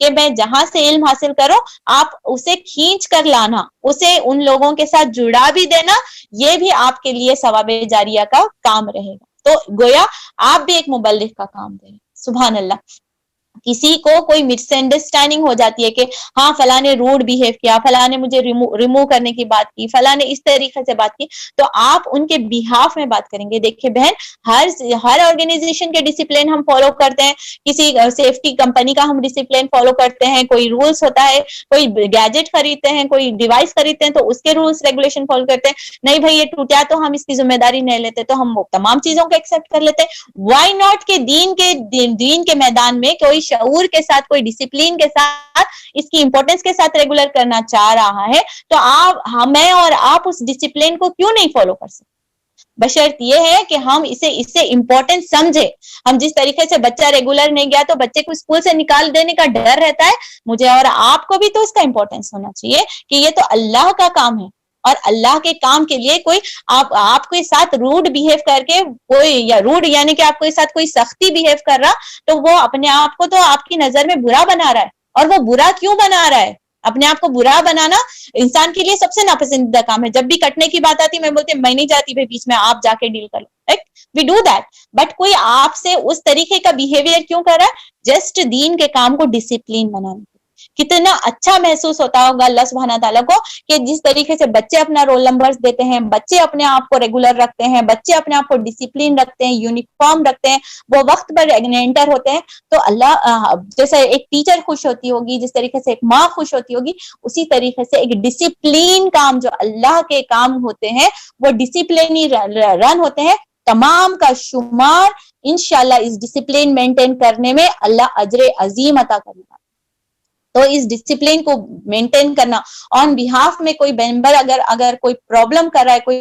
کہ میں جہاں سے علم حاصل کروں آپ اسے کھینچ کر لانا, اسے ان لوگوں کے ساتھ جڑا بھی دینا, یہ بھی آپ کے لیے ثواب جاریہ کا کام رہے گا. تو گویا آپ بھی ایک مبلغ کا کام دیں. سبحان اللہ. کسی کو کوئی مس انڈرسٹینڈنگ ہو جاتی ہے کہ ہاں فلاں نے روڈ بیہیو کیا, فلاں نے مجھے ریموو کرنے کی بات کی, فلاں نے اس طریقے سے بات کی, تو آپ ان کے بیہاف میں بات کریں گے. دیکھیے بہن, ہر آرگنائزیشن کے ڈسپلن ہم فالو کرتے ہیں, کسی سیفٹی کمپنی کا ہم ڈسپلن فالو کرتے ہیں, کوئی رولس ہوتا ہے, کوئی گیجٹ خریدتے ہیں, کوئی ڈیوائس خریدتے ہیں تو اس کے رولس ریگولیشن فالو کرتے ہیں. نہیں بھائی یہ ٹوٹیا تو ہم اس کی ذمہ داری نہیں لیتے, تو ہم تمام چیزوں کو ایکسپٹ کر لیتے ہیں. وائی ناٹ کہ دین کے میدان میں کوئی شعور کے ساتھ, کوئی ڈسپلین کے ساتھ, اس کی امپورٹنس کے ساتھ ریگولر کرنا چاہ رہا ہے, تو ہمیں اور آپ اس ڈسپلین کو کیوں نہیں فالو کر سکتے؟ بشرط یہ ہے کہ ہم اس سے امپورٹنٹ سمجھے. ہم جس طریقے سے بچہ ریگولر نہیں گیا تو بچے کو اسکول سے نکال دینے کا ڈر رہتا ہے, مجھے اور آپ کو بھی تو اس کا امپورٹنس ہونا چاہیے کہ یہ تو اللہ کا کام ہے, اور اللہ کے کام کے لیے کوئی آپ کے ساتھ روڈ بیہیو کر کے کوئی, یا روڈ یعنی کہ آپ کے ساتھ کوئی سختی بیہیو کر رہا, تو وہ اپنے آپ کو تو آپ کی نظر میں برا بنا رہا ہے. اور وہ برا کیوں بنا رہا ہے؟ اپنے آپ کو برا بنانا انسان کے لیے سب سے ناپسندیدہ کام ہے. جب بھی کٹنے کی بات آتی میں بولتی میں نہیں جاتی بھائی بیچ میں, آپ جا کے ڈیل کر لو, وی ڈو دیٹ. بٹ کوئی آپ سے اس طریقے کا بیہیویئر کیوں کر رہا ہے؟ جسٹ دین کے کام کو ڈسپلین بنانے. کتنا اچھا محسوس ہوتا ہوگا اللہ سبحانہ تعالیٰ کو کہ جس طریقے سے بچے اپنا رول نمبرز دیتے ہیں, بچے اپنے آپ کو ریگولر رکھتے ہیں, بچے اپنے آپ کو ڈسپلین رکھتے ہیں, یونیفارم رکھتے ہیں, وہ وقت پر انٹر ہوتے ہیں, تو اللہ جیسے ایک ٹیچر خوش ہوتی ہوگی, جس طریقے سے ایک ماں خوش ہوتی ہوگی, اسی طریقے سے ایک ڈسپلین کام جو اللہ کے کام ہوتے ہیں وہ ڈسپلین رن ہوتے ہیں. تمام کا شمار انشاءاللہ اس ڈسپلین مینٹین کرنے میں اللہ اجر عظیم عطا کرے گا. تو اس ڈسپلین کو مینٹین کرنا آن بہاف میں کوئی ممبر اگر کوئی پرابلم کر رہا ہے, کوئی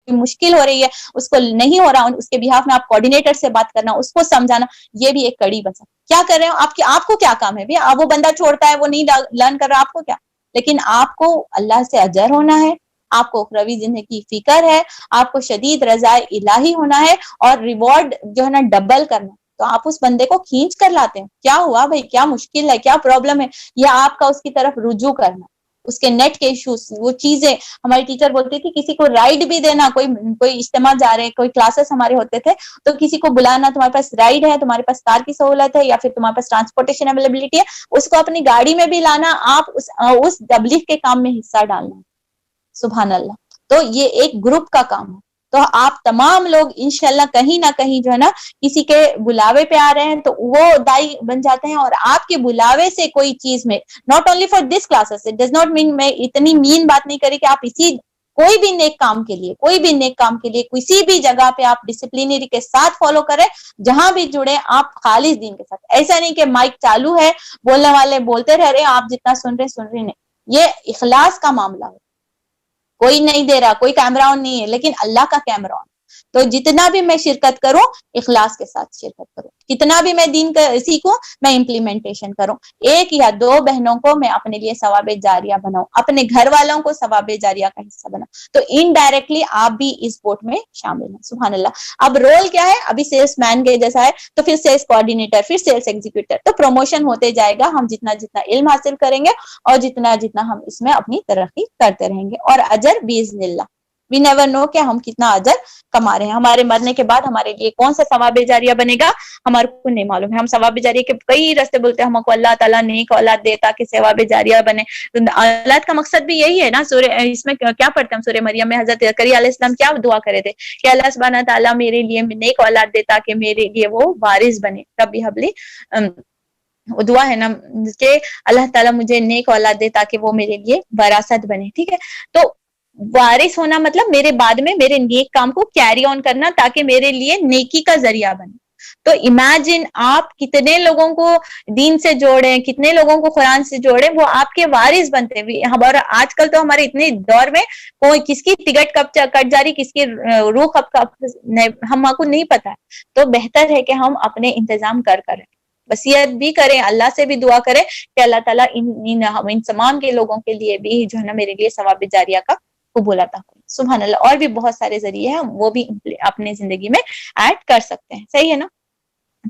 مشکل ہو رہی ہے, اس کو نہیں ہو رہا, اس کے بہاف میں آپ کوآرڈینیٹر سے بات کرنا, اس کو سمجھانا, یہ بھی ایک کڑی بن سکتا. کیا کر رہے ہو آپ کو کیا کام ہے بھیا؟ وہ بندہ چھوڑتا ہے, وہ نہیں لرن کر رہا, آپ کو کیا؟ لیکن آپ کو اللہ سے اجر ہونا ہے, آپ کو اخروی زندگی کی فکر ہے, آپ کو شدید رضا الہی ہونا ہے, اور ریوارڈ جو ہے نا ڈبل کرنا. تو آپ اس بندے کو کھینچ کر لاتے ہیں. کیا ہوا بھائی, کیا مشکل ہے, کیا پرابلم ہے, یا آپ کا اس کی طرف رجوع کرنا, اس کے نیٹ کے ایشوز, وہ چیزیں. ہماری ٹیچر بولتی تھی کسی کو رائڈ بھی دینا, کوئی اجتماع جا رہے ہیں, کوئی کلاسز ہمارے ہوتے تھے, تو کسی کو بلانا, تمہارے پاس رائڈ ہے, تمہارے پاس کار کی سہولت ہے, یا پھر تمہارے پاس ٹرانسپورٹیشن اویلیبلٹی ہے, اس کو اپنی گاڑی میں بھی لانا, آپ اس تبلیغ کے کام میں حصہ ڈالنا. سبحان اللہ. تو یہ ایک گروپ کا کام ہے. تو آپ تمام لوگ انشاءاللہ کہیں نہ کہیں جو ہے نا کسی کے بلاوے پہ آ رہے ہیں, تو وہ دائی بن جاتے ہیں, اور آپ کے بلاوے سے کوئی چیز میں, not only for this classes, it does not mean, میں اتنی مین بات نہیں کری کہ آپ کوئی بھی نیک کام کے لیے کسی بھی جگہ پہ آپ ڈسپلینری کے ساتھ فالو کریں, جہاں بھی جڑے آپ خالص دین کے ساتھ. ایسا نہیں کہ مائک چالو ہے, بولنے والے بولتے رہ رہے ہیں, آپ جتنا سن رہے نہیں. یہ اخلاص کا معاملہ ہے. کوئی نہیں دے رہا, کوئی کیمرہ آن نہیں ہے, لیکن اللہ کا کیمرہ آن. تو جتنا بھی میں شرکت کروں اخلاص کے ساتھ شرکت کروں, کتنا بھی میں دین کا سیکھوں میں امپلیمنٹیشن کروں. ایک یا دو بہنوں کو میں اپنے لیے ثواب جاریہ بناؤں, اپنے گھر والوں کو ثواب جاریہ کا حصہ بناؤں, تو انڈائریکٹلی آپ بھی اس بوٹ میں شامل ہیں. سبحان اللہ. اب رول کیا ہے؟ ابھی سیلس مین کے جیسا ہے, تو پھر سیلس کوآرڈینیٹر, پھر سیلس ایگزیکٹور, تو پروموشن ہوتے جائے گا ہم جتنا علم حاصل کریں گے, اور جتنا ہم اس میں اپنی ترقی کرتے رہیں گے. اور اجر باذن اللہ, وی نیور نو کہ ہم کتنا اجر کما رہے ہیں. ہمارے مرنے کے بعد ہمارے لیے کون سا ثواب جاریہ بنے گا ہمارے کو نہیں معلوم ہے. ہم ثواب جاریہ کے کئی راستے بولتے ہیں, ہم کو اللہ تعالیٰ نیک اولاد دے تاکہ ثواب جاریہ بنے. اولاد کا مقصد بھی یہی ہے نا. اس میں کیا پڑھتے ہیں سورہ مریم میں؟ حضرت زکریا علیہ السلام کیا دعا کرے تھے کہ اللہ سبحانہ تعالیٰ میرے لیے نیک اولاد دے تاکہ میرے لیے وہ وارث بنے. ربی حبلی, وہ دعا ہے نا کہ اللہ تعالیٰ مجھے نیک اولاد دے تاکہ وہ میرے لیے وراثت بنے. ٹھیک ہے, تو وارث ہونا مطلب میرے بعد میں میرے نیک کام کو کیری آن کرنا تاکہ میرے لیے نیکی کا ذریعہ بنے. تو امیجن آپ کتنے لوگوں کو دین سے جوڑیں, کتنے لوگوں کو قرآن سے جوڑیں, وہ آپ کے وارث بنتے ہیں. ہمارا آج کل تو ہمارے اتنے دور میں کوئی کس کی ٹکٹ کب کٹ جاری, کس کی روح کب ہم کو نہیں پتا ہے. تو بہتر ہے کہ ہم اپنے انتظام کریں, وصیت بھی کریں, اللہ سے بھی دعا کریں کہ اللہ تعالیٰ ان تمام کے لوگوں کے لیے بھی جو ہے نا میرے لیے ثواب جاریہ کا قبول عطا کریں. سبحان اللہ. اور بھی بہت سارے ذریعے ہیں, وہ بھی اپنے زندگی میں ایڈ کر سکتے ہیں. صحیح ہے نا.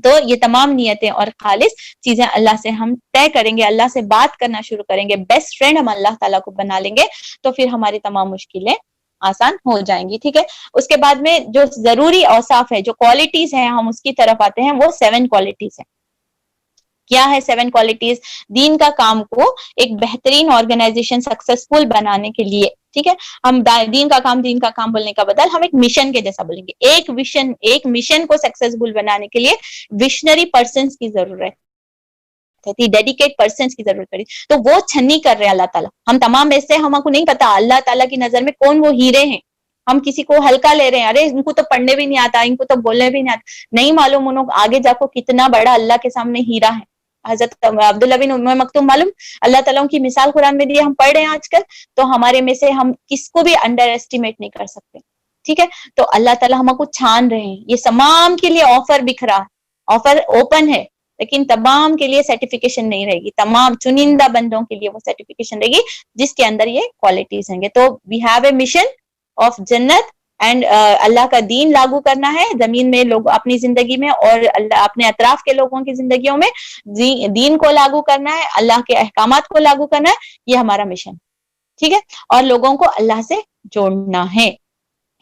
تو یہ تمام نیتیں اور خالص چیزیں اللہ سے ہم طے کریں گے، اللہ سے بات کرنا شروع کریں گے، بیسٹ فرینڈ ہم اللہ تعالیٰ کو بنا لیں گے، تو پھر ہماری تمام مشکلیں آسان ہو جائیں گی. ٹھیک ہے. اس کے بعد میں جو ضروری اوصاف ہے، جو کوالٹیز ہیں، ہم اس کی طرف آتے ہیں. وہ 7 کوالٹیز ہیں. کیا ہے 7 کوالٹیز؟ دین کا کام کو ایک بہترین آرگنائزیشن سکسیسفل بنانے کے لیے، ٹھیک ہے، ہم دین کا کام بولنے کا بدل ہم ایک مشن کے جیسا بولیں گے. ایک مشن کو سکسیسفل بنانے کے لیے وشنری پرسنس کی ضرورت تھی، ڈیڈیکیٹ پرسنس کی ضرورت پڑی. تو وہ چھنی کر رہے ہیں اللہ تعالیٰ. ہم تمام ایسے ہم کو نہیں پتا اللہ تعالیٰ کی نظر میں کون وہ ہیرے ہیں. ہم کسی کو ہلکا لے رہے ہیں، ارے ان کو تو پڑھنے بھی نہیں آتا، ان کو تو بولنے بھی نہیں آتا. نہیں معلوم انہوں آگے جا کو کتنا بڑا اللہ کے سامنے ہیرا ہے. حضرت عبداللہ بن ام مکتوم معلوم اللہ تعالیٰ کی مثال قرآن میں دی، ہم پڑھ رہے ہیں آج کل. تو ہمارے میں سے ہم کس کو بھی انڈر ایسٹیمیٹ نہیں کر سکتے. ٹھیک ہے. تو اللہ تعالیٰ ہم کو چھان رہے ہیں. یہ تمام کے لیے آفر بکھرا، آفر اوپن ہے، لیکن تمام کے لیے سرٹیفکیشن نہیں رہے گی. تمام چنندہ بندوں کے لیے وہ سرٹیفکیشن رہے گی جس کے اندر یہ کوالٹیز ہیں گے. تو we have a mission of Jannat and Allah کا دین لاگو کرنا ہے زمین میں لوگ اپنی زندگی میں، اور اللہ اپنے اطراف کے لوگوں کی زندگیوں میں دین کو لاگو کرنا ہے، اللہ کے احکامات کو لاگو کرنا ہے. یہ ہمارا مشن، ٹھیک ہے. اور لوگوں کو اللہ سے جوڑنا ہے.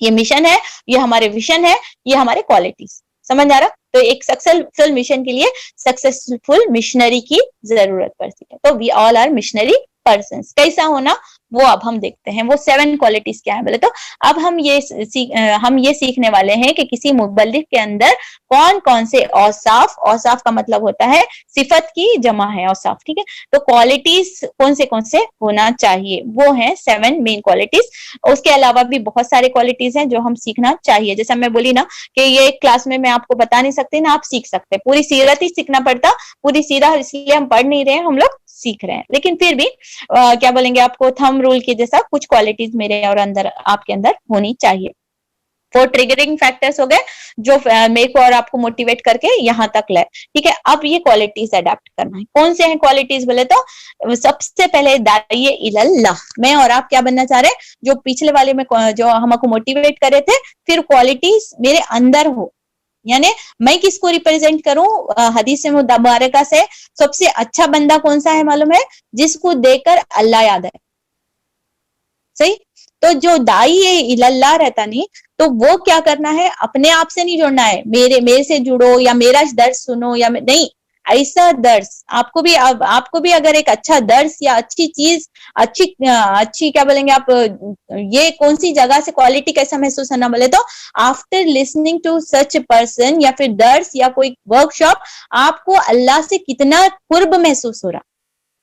یہ مشن ہے، یہ ہمارے ویژن ہے، یہ ہمارے کوالٹیز. سمجھ آ رہا؟ تو ایک سکسیسفل مشن کے لیے سکسیسفل مشنری کی ضرورت پڑتی ہے. تو وی آل آر مشنری پرسنس. کیسا ہونا وہ اب ہم دیکھتے ہیں. وہ 7 کوالٹیز کیا ہے بولے تو اب ہم یہ سیکھنے والے ہیں کہ کسی مبلغ کے اندر کون کون سے اوصاف کا مطلب ہوتا ہے صفت کی جمع ہے اوصاف. ٹھیک ہے. تو کوالٹیز کون سے ہونا چاہیے، وہ ہیں 7 مین کوالٹیز. اس کے علاوہ بھی بہت سارے کوالٹیز ہیں جو ہم سیکھنا چاہیے. جیسا میں بولی نا کہ یہ ایک کلاس میں آپ کو بتا نہیں سکتی نا، آپ سیکھ سکتے. پوری سیرت ہی سیکھنا پڑتا. پوری سیرت اس لیے ہم پڑھ نہیں رہے ہیں، ہم لوگ سیکھ رہے ہیں. لیکن پھر بھی کیا بولیں گے آپ کو تھم رول کے جیسا کچھ کوالٹیز میرے اور اندر آپ کے اندر ہونی چاہیے. 4 ٹریگرنگ فیکٹرز ہو گئے جو میرے کو اور آپ کو موٹیویٹ کر کے یہاں تک لائے. ٹھیک ہے. اب یہ کوالٹیز اڈاپٹ کرنا ہے. کون سے ہیں کوالٹیز بولے تو سب سے پہلے داعی اللہ. میں اور آپ کیا بننا چاہ رہے ہیں؟ جو پچھلے والے میں جو ہم کو موٹیویٹ کرے تھے، پھر کوالٹیز میرے اندر ہو. یعنی میں کس کو ریپرزینٹ کروں؟ حدیث مبارکہ سے سب سے اچھا بندہ کون سا ہے معلوم ہے؟ جس کو دیکھ کر اللہ یاد ہے. صحیح. تو جو داعی اللہ رہتا نہیں، تو وہ کیا کرنا ہے؟ اپنے آپ سے نہیں جوڑنا ہے میرے سے جڑو یا میرا درس سنو یا نہیں. ایسا درس آپ کو بھی اگر ایک اچھا درس یا اچھی چیز اچھی کیا بولیں گے آپ، یہ کون سی جگہ سے کوالٹی کیسا محسوس ہونا بولے تو after listening to such person یا پھر درس یا کوئی ورک شاپ، آپ کو اللہ سے کتنا قرب محسوس ہو رہا،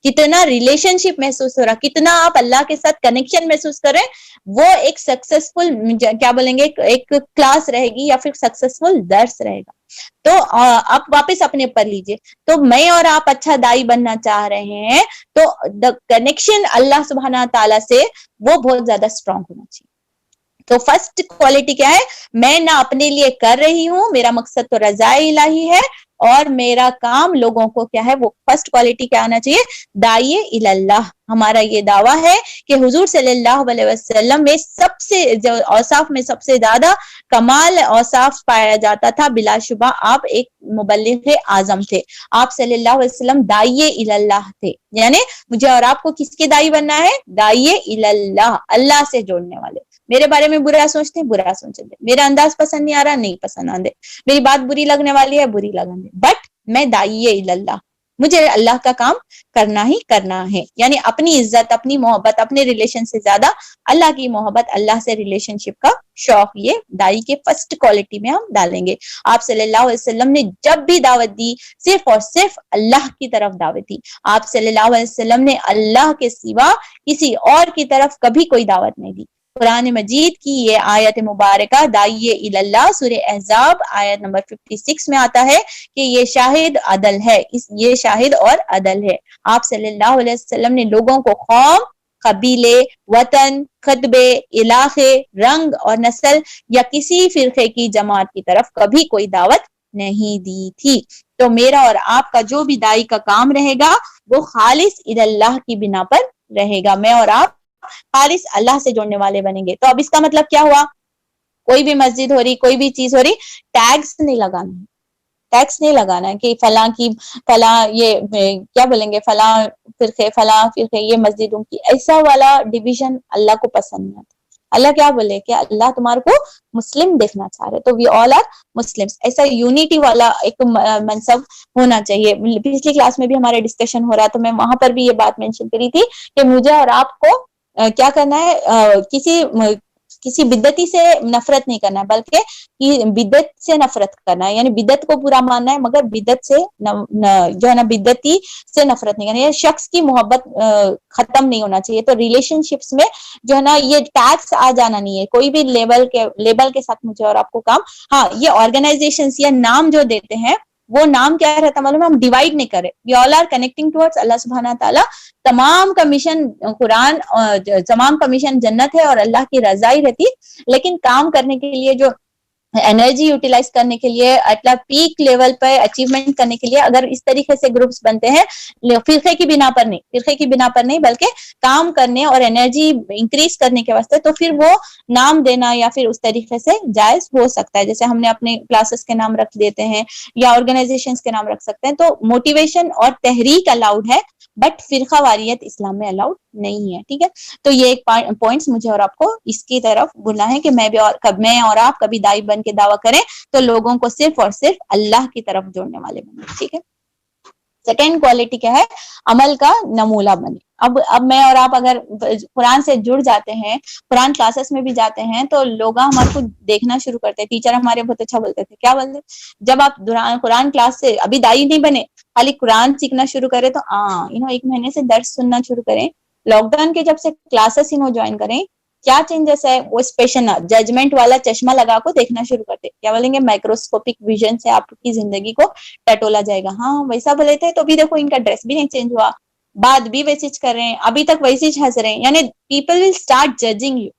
کتنا ریلیشن شپ محسوس ہو رہا، کتنا آپ اللہ کے ساتھ کنیکشن محسوس کریں. وہ ایک سکسیسفل کیا بولیں گے ایک کلاس رہے گی یا پھر سکسیسفل درس رہے گا. تو آپ واپس اپنے پر لیجئے. تو میں اور آپ اچھا دائی بننا چاہ رہے ہیں تو دا کنیکشن اللہ سبحانہ تعالیٰ سے وہ بہت زیادہ اسٹرانگ ہونا چاہیے. تو فرسٹ کوالٹی کیا ہے؟ میں نہ اپنے لیے کر رہی ہوں، میرا مقصد تو رضا الہی ہے، اور میرا کام لوگوں کو کیا ہے؟ وہ فرسٹ کوالٹی کیا ہونا چاہیے؟ داعی اللہ. ہمارا یہ دعویٰ ہے کہ حضور صلی اللہ علیہ وسلم میں سب سے جو اوصاف میں سب سے زیادہ کمال اوصاف پایا جاتا تھا، بلا شبہ آپ ایک مبلغ اعظم تھے. آپ صلی اللہ علیہ وسلم داعی اللہ تھے. یعنی مجھے اور آپ کو کس کے داعی بننا ہے؟ داعی اللہ، اللہ سے جوڑنے والے. میرے بارے میں برا سوچتے ہیں، برا سوچیں دے. میرا انداز پسند نہیں آ رہا، نہیں پسند آ دے. میری بات بری لگنے والی ہے، بری لگنے دے. بٹ میں داعی اللہ، مجھے اللہ کا کام کرنا ہی کرنا ہے. یعنی اپنی عزت، اپنی محبت، اپنے ریلیشن سے زیادہ اللہ کی محبت، اللہ سے ریلیشن شپ کا شوق، یہ داعی کے فرسٹ کوالٹی میں ہم ڈالیں گے. آپ صلی اللہ علیہ وسلم نے جب بھی دعوت دی صرف اور صرف اللہ کی طرف دعوت دی. آپ صلی اللہ علیہ وسلم نے اللہ کے سوا کسی اور کی طرف کبھی کوئی دعوت نہیں دی. قرآن مجید کی یہ آیت مبارکہ داعی اللہ سورہ احزاب آیت نمبر 56 میں آتا ہے کہ یہ شاہد عدل ہے، یہ شاہد اور عدل ہے. آپ صلی اللہ علیہ وسلم نے لوگوں کو قوم، قبیلے، وطن، خطبے، علاقے، رنگ اور نسل یا کسی فرقے کی جماعت کی طرف کبھی کوئی دعوت نہیں دی تھی. تو میرا اور آپ کا جو بھی داعی کا کام رہے گا وہ خالص اللہ کی بنا پر رہے گا. میں اور آپ خالص اللہ سے جوڑنے والے بنیں گے. تو اب اس کا مطلب کیا ہوا؟ کوئی بھی مسجد ہو رہی، کوئی بھی چیز ہو رہی، ٹیگز نہیں لگانا. ٹیکس نہیں لگانا ہے کہ فلاں یہ کیا بولیں گے فلاں فرقے یہ مسجدوں کی، ایسا والا ڈویژن اللہ کو پسند نہیں آتا. اللہ کیا بولے کہ اللہ تمہارے کو مسلم دیکھنا چاہ رہے، تو وی آل آر مسلم. ایسا یونٹی والا ایک منصب ہونا چاہیے. پچھلی کلاس میں بھی ہمارا ڈسکشن ہو رہا تو میں وہاں پر بھی یہ بات مینشن کری تھی کہ مجھے اور آپ کو کیا کرنا ہے، کسی بدعتی سے نفرت نہیں کرنا ہے، بلکہ بدعت سے نفرت کرنا ہے. یعنی بدعت کو برا ماننا ہے، مگر بدعت سے جو ہے نا بدعتی سے نفرت نہیں کرنا. یہ شخص کی محبت ختم نہیں ہونا چاہیے. تو ریلیشن شپس میں جو ہے نا یہ ٹیکس آ جانا نہیں ہے کوئی بھی لیبل کے ساتھ. مجھے اور آپ کو کام، ہاں یہ آرگنائزیشنز یا نام جو دیتے ہیں وہ نام کیا رہتا معلوم ہے، ہم ڈیوائڈ نہیں کرے. وی آل آر کنیکٹنگ ٹوورڈز اللہ سبحانہ تعالیٰ. تمام کا مشن قرآن، تمام کا مشن جنت ہے اور اللہ کی رضا ہی رہتی. لیکن کام کرنے کے لیے جو انرجی یوٹیلائز کرنے کے لیے اٹلا پیک لیول پہ اچیومنٹ کرنے کے لیے اگر اس طریقے سے گروپس بنتے ہیں فرقے کی بنا پر نہیں بلکہ کام کرنے اور انرجی انکریز کرنے کے واسطے، تو پھر وہ نام دینا یا پھر اس طریقے سے جائز ہو سکتا ہے. جیسے ہم نے اپنے کلاسز کے نام رکھ دیتے ہیں یا آرگنائزیشنز کے نام رکھ سکتے ہیں. تو موٹیویشن اور تحریک الاؤڈ ہے، بٹ فرقہ واریت اسلام میں الاؤڈ نہیں ہے. ٹھیک ہے، تو یہ ایک پوائنٹس مجھے اور آپ کو اس کی طرف بولنا ہے کہ میں اور آپ کبھی دائی بن کے دعویٰ کریں تو لوگوں کو صرف اور صرف اللہ کی طرف جوڑنے والے بنے. ٹھیک ہے. سیکنڈ کوالٹی کیا ہے، عمل کا نمونہ بنے. اب میں اور آپ اگر قرآن سے جڑ جاتے ہیں، قرآن کلاسز میں بھی جاتے ہیں، تو لوگ ہمارے کو دیکھنا شروع کرتے ہیں. ٹیچر ہمارے بہت اچھا بولتے تھے، کیا بولتے، جب آپ قرآن کلاس سے ابھی دائی نہیں بنے، خالی قرآن سیکھنا شروع کرے تو ایک مہینے سے درس سننا شروع کریں. لاک ڈاؤن کے جب سے کلاسز جوائن کریں، کیا چینجز ہے، وہ اسپیشل ججمنٹ والا چشمہ لگا کو دیکھنا شروع کرتے. کیا بولیں گے، مائکروسکوپک ویژن سے آپ کی زندگی کو ٹٹولا جائے گا. ہاں ویسا بولے تھے تو بھی دیکھو ان کا ڈریس بھی نہیں چینج ہوا، بات بھی ویسی کر رہے ہیں، ابھی تک ویسی ہنس رہے ہیں. یعنی people will start judging you.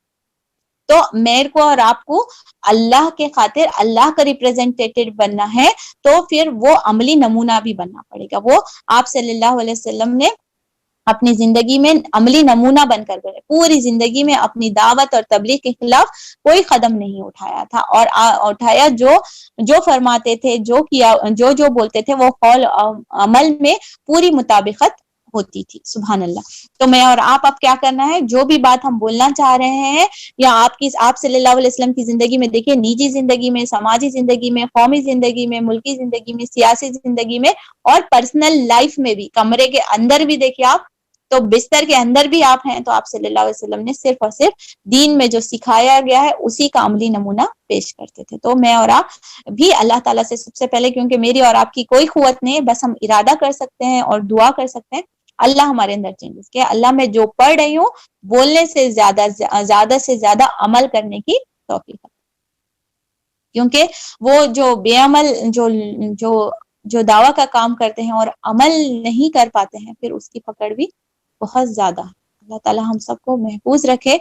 تو میرے کو اور آپ کو اللہ کے خاطر اللہ کا ریپرزینٹیٹیو بننا ہے، تو پھر وہ عملی نمونہ بھی بننا پڑے گا. وہ آپ صلی اللہ علیہ وسلم نے اپنی زندگی میں عملی نمونہ بن کر گئے. پوری زندگی میں اپنی دعوت اور تبلیغ کے خلاف کوئی قدم نہیں اٹھایا تھا، اور اٹھایا جو فرماتے تھے، جو کیا، جو بولتے تھے، وہ قول عمل میں پوری مطابقت ہوتی تھی. سبحان اللہ. تو میں اور آپ اب کیا کرنا ہے، جو بھی بات ہم بولنا چاہ رہے ہیں یا آپ صلی اللہ علیہ وسلم کی زندگی میں دیکھیے، نجی زندگی میں، سماجی زندگی میں، قومی زندگی میں، ملکی زندگی میں، سیاسی زندگی میں اور پرسنل لائف میں بھی، کمرے کے اندر بھی دیکھیے آپ، تو بستر کے اندر بھی آپ ہیں، تو آپ صلی اللہ علیہ وسلم نے صرف اور صرف دین میں جو سکھایا گیا ہے اسی کا عملی نمونہ پیش کرتے تھے. تو میں اور آپ بھی اللہ تعالیٰ سے سب سے پہلے، کیونکہ میری اور آپ کی کوئی قوت نہیں ہے، بس ہم ارادہ کر سکتے ہیں اور دعا کر سکتے ہیں اللہ ہمارے اندر چینجز کہ اللہ میں جو پڑھ رہی ہوں بولنے سے زیادہ سے زیادہ عمل کرنے کی توفیق. کیونکہ وہ جو بے عمل جو دعویٰ کا کام کرتے ہیں اور عمل نہیں کر پاتے ہیں، پھر اس کی پکڑ بھی بہت زیادہ. اللہ تعالیٰ ہم سب کو محفوظ رکھے.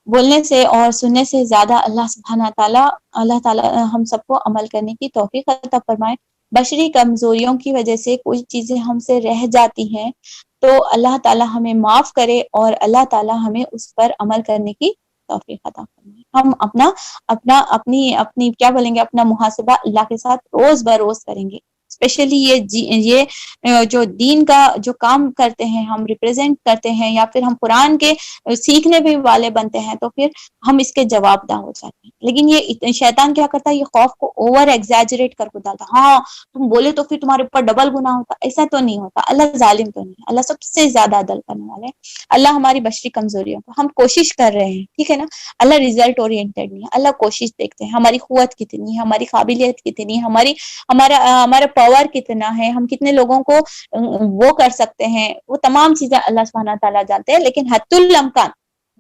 بولنے سے اور سننے سے زیادہ اللہ تعالیٰ ہم سب کو عمل کرنے کی توفیق عطا فرمائے. بشری کمزوریوں کی وجہ سے کوئی چیزیں ہم سے رہ جاتی ہیں تو اللہ تعالیٰ ہمیں معاف کرے اور اللہ تعالیٰ ہمیں اس پر عمل کرنے کی توفیق عطا فرمائے. ہم اپنی کیا بولیں گے، اپنا محاسبہ اللہ کے ساتھ روز بروز کریں گے. اسپیشلی یہ جو دین کا جو کام کرتے ہیں، ہم ریپرزینٹ کرتے ہیں یا پھر ہم قرآن کے سیکھنے بھی والے بنتے ہیں، تو پھر ہم اس کے جواب دہ ہو جاتے ہیں. لیکن یہ شیطان کیا کرتا ہے، یہ خوف کو اوور ایگزیجریٹ کر کو ڈالتا. ہاں تم بولے تو پھر تمہارے اوپر ڈبل گناہ ہوتا. ایسا تو نہیں ہوتا. اللہ ظالم تو نہیں، اللہ سب سے زیادہ عدل کرنے والے ہیں. اللہ ہماری بشری کمزوریوں کو، ہم کوشش کر رہے ہیں، ٹھیک ہے نا. اللہ ریزلٹ اورینٹیڈ نہیں ہے، اللہ کوشش دیکھتے ہیں ہماری قوت کتنی ہے، ہماری قابلیت کتنی ہے، ہمارا پاور کتنا ہے، ہم کتنے لوگوں کو وہ کر سکتے ہیں. وہ تمام چیزیں اللہ سبحانہ تعالیٰ جانتے ہیں. لیکن حد الامکان،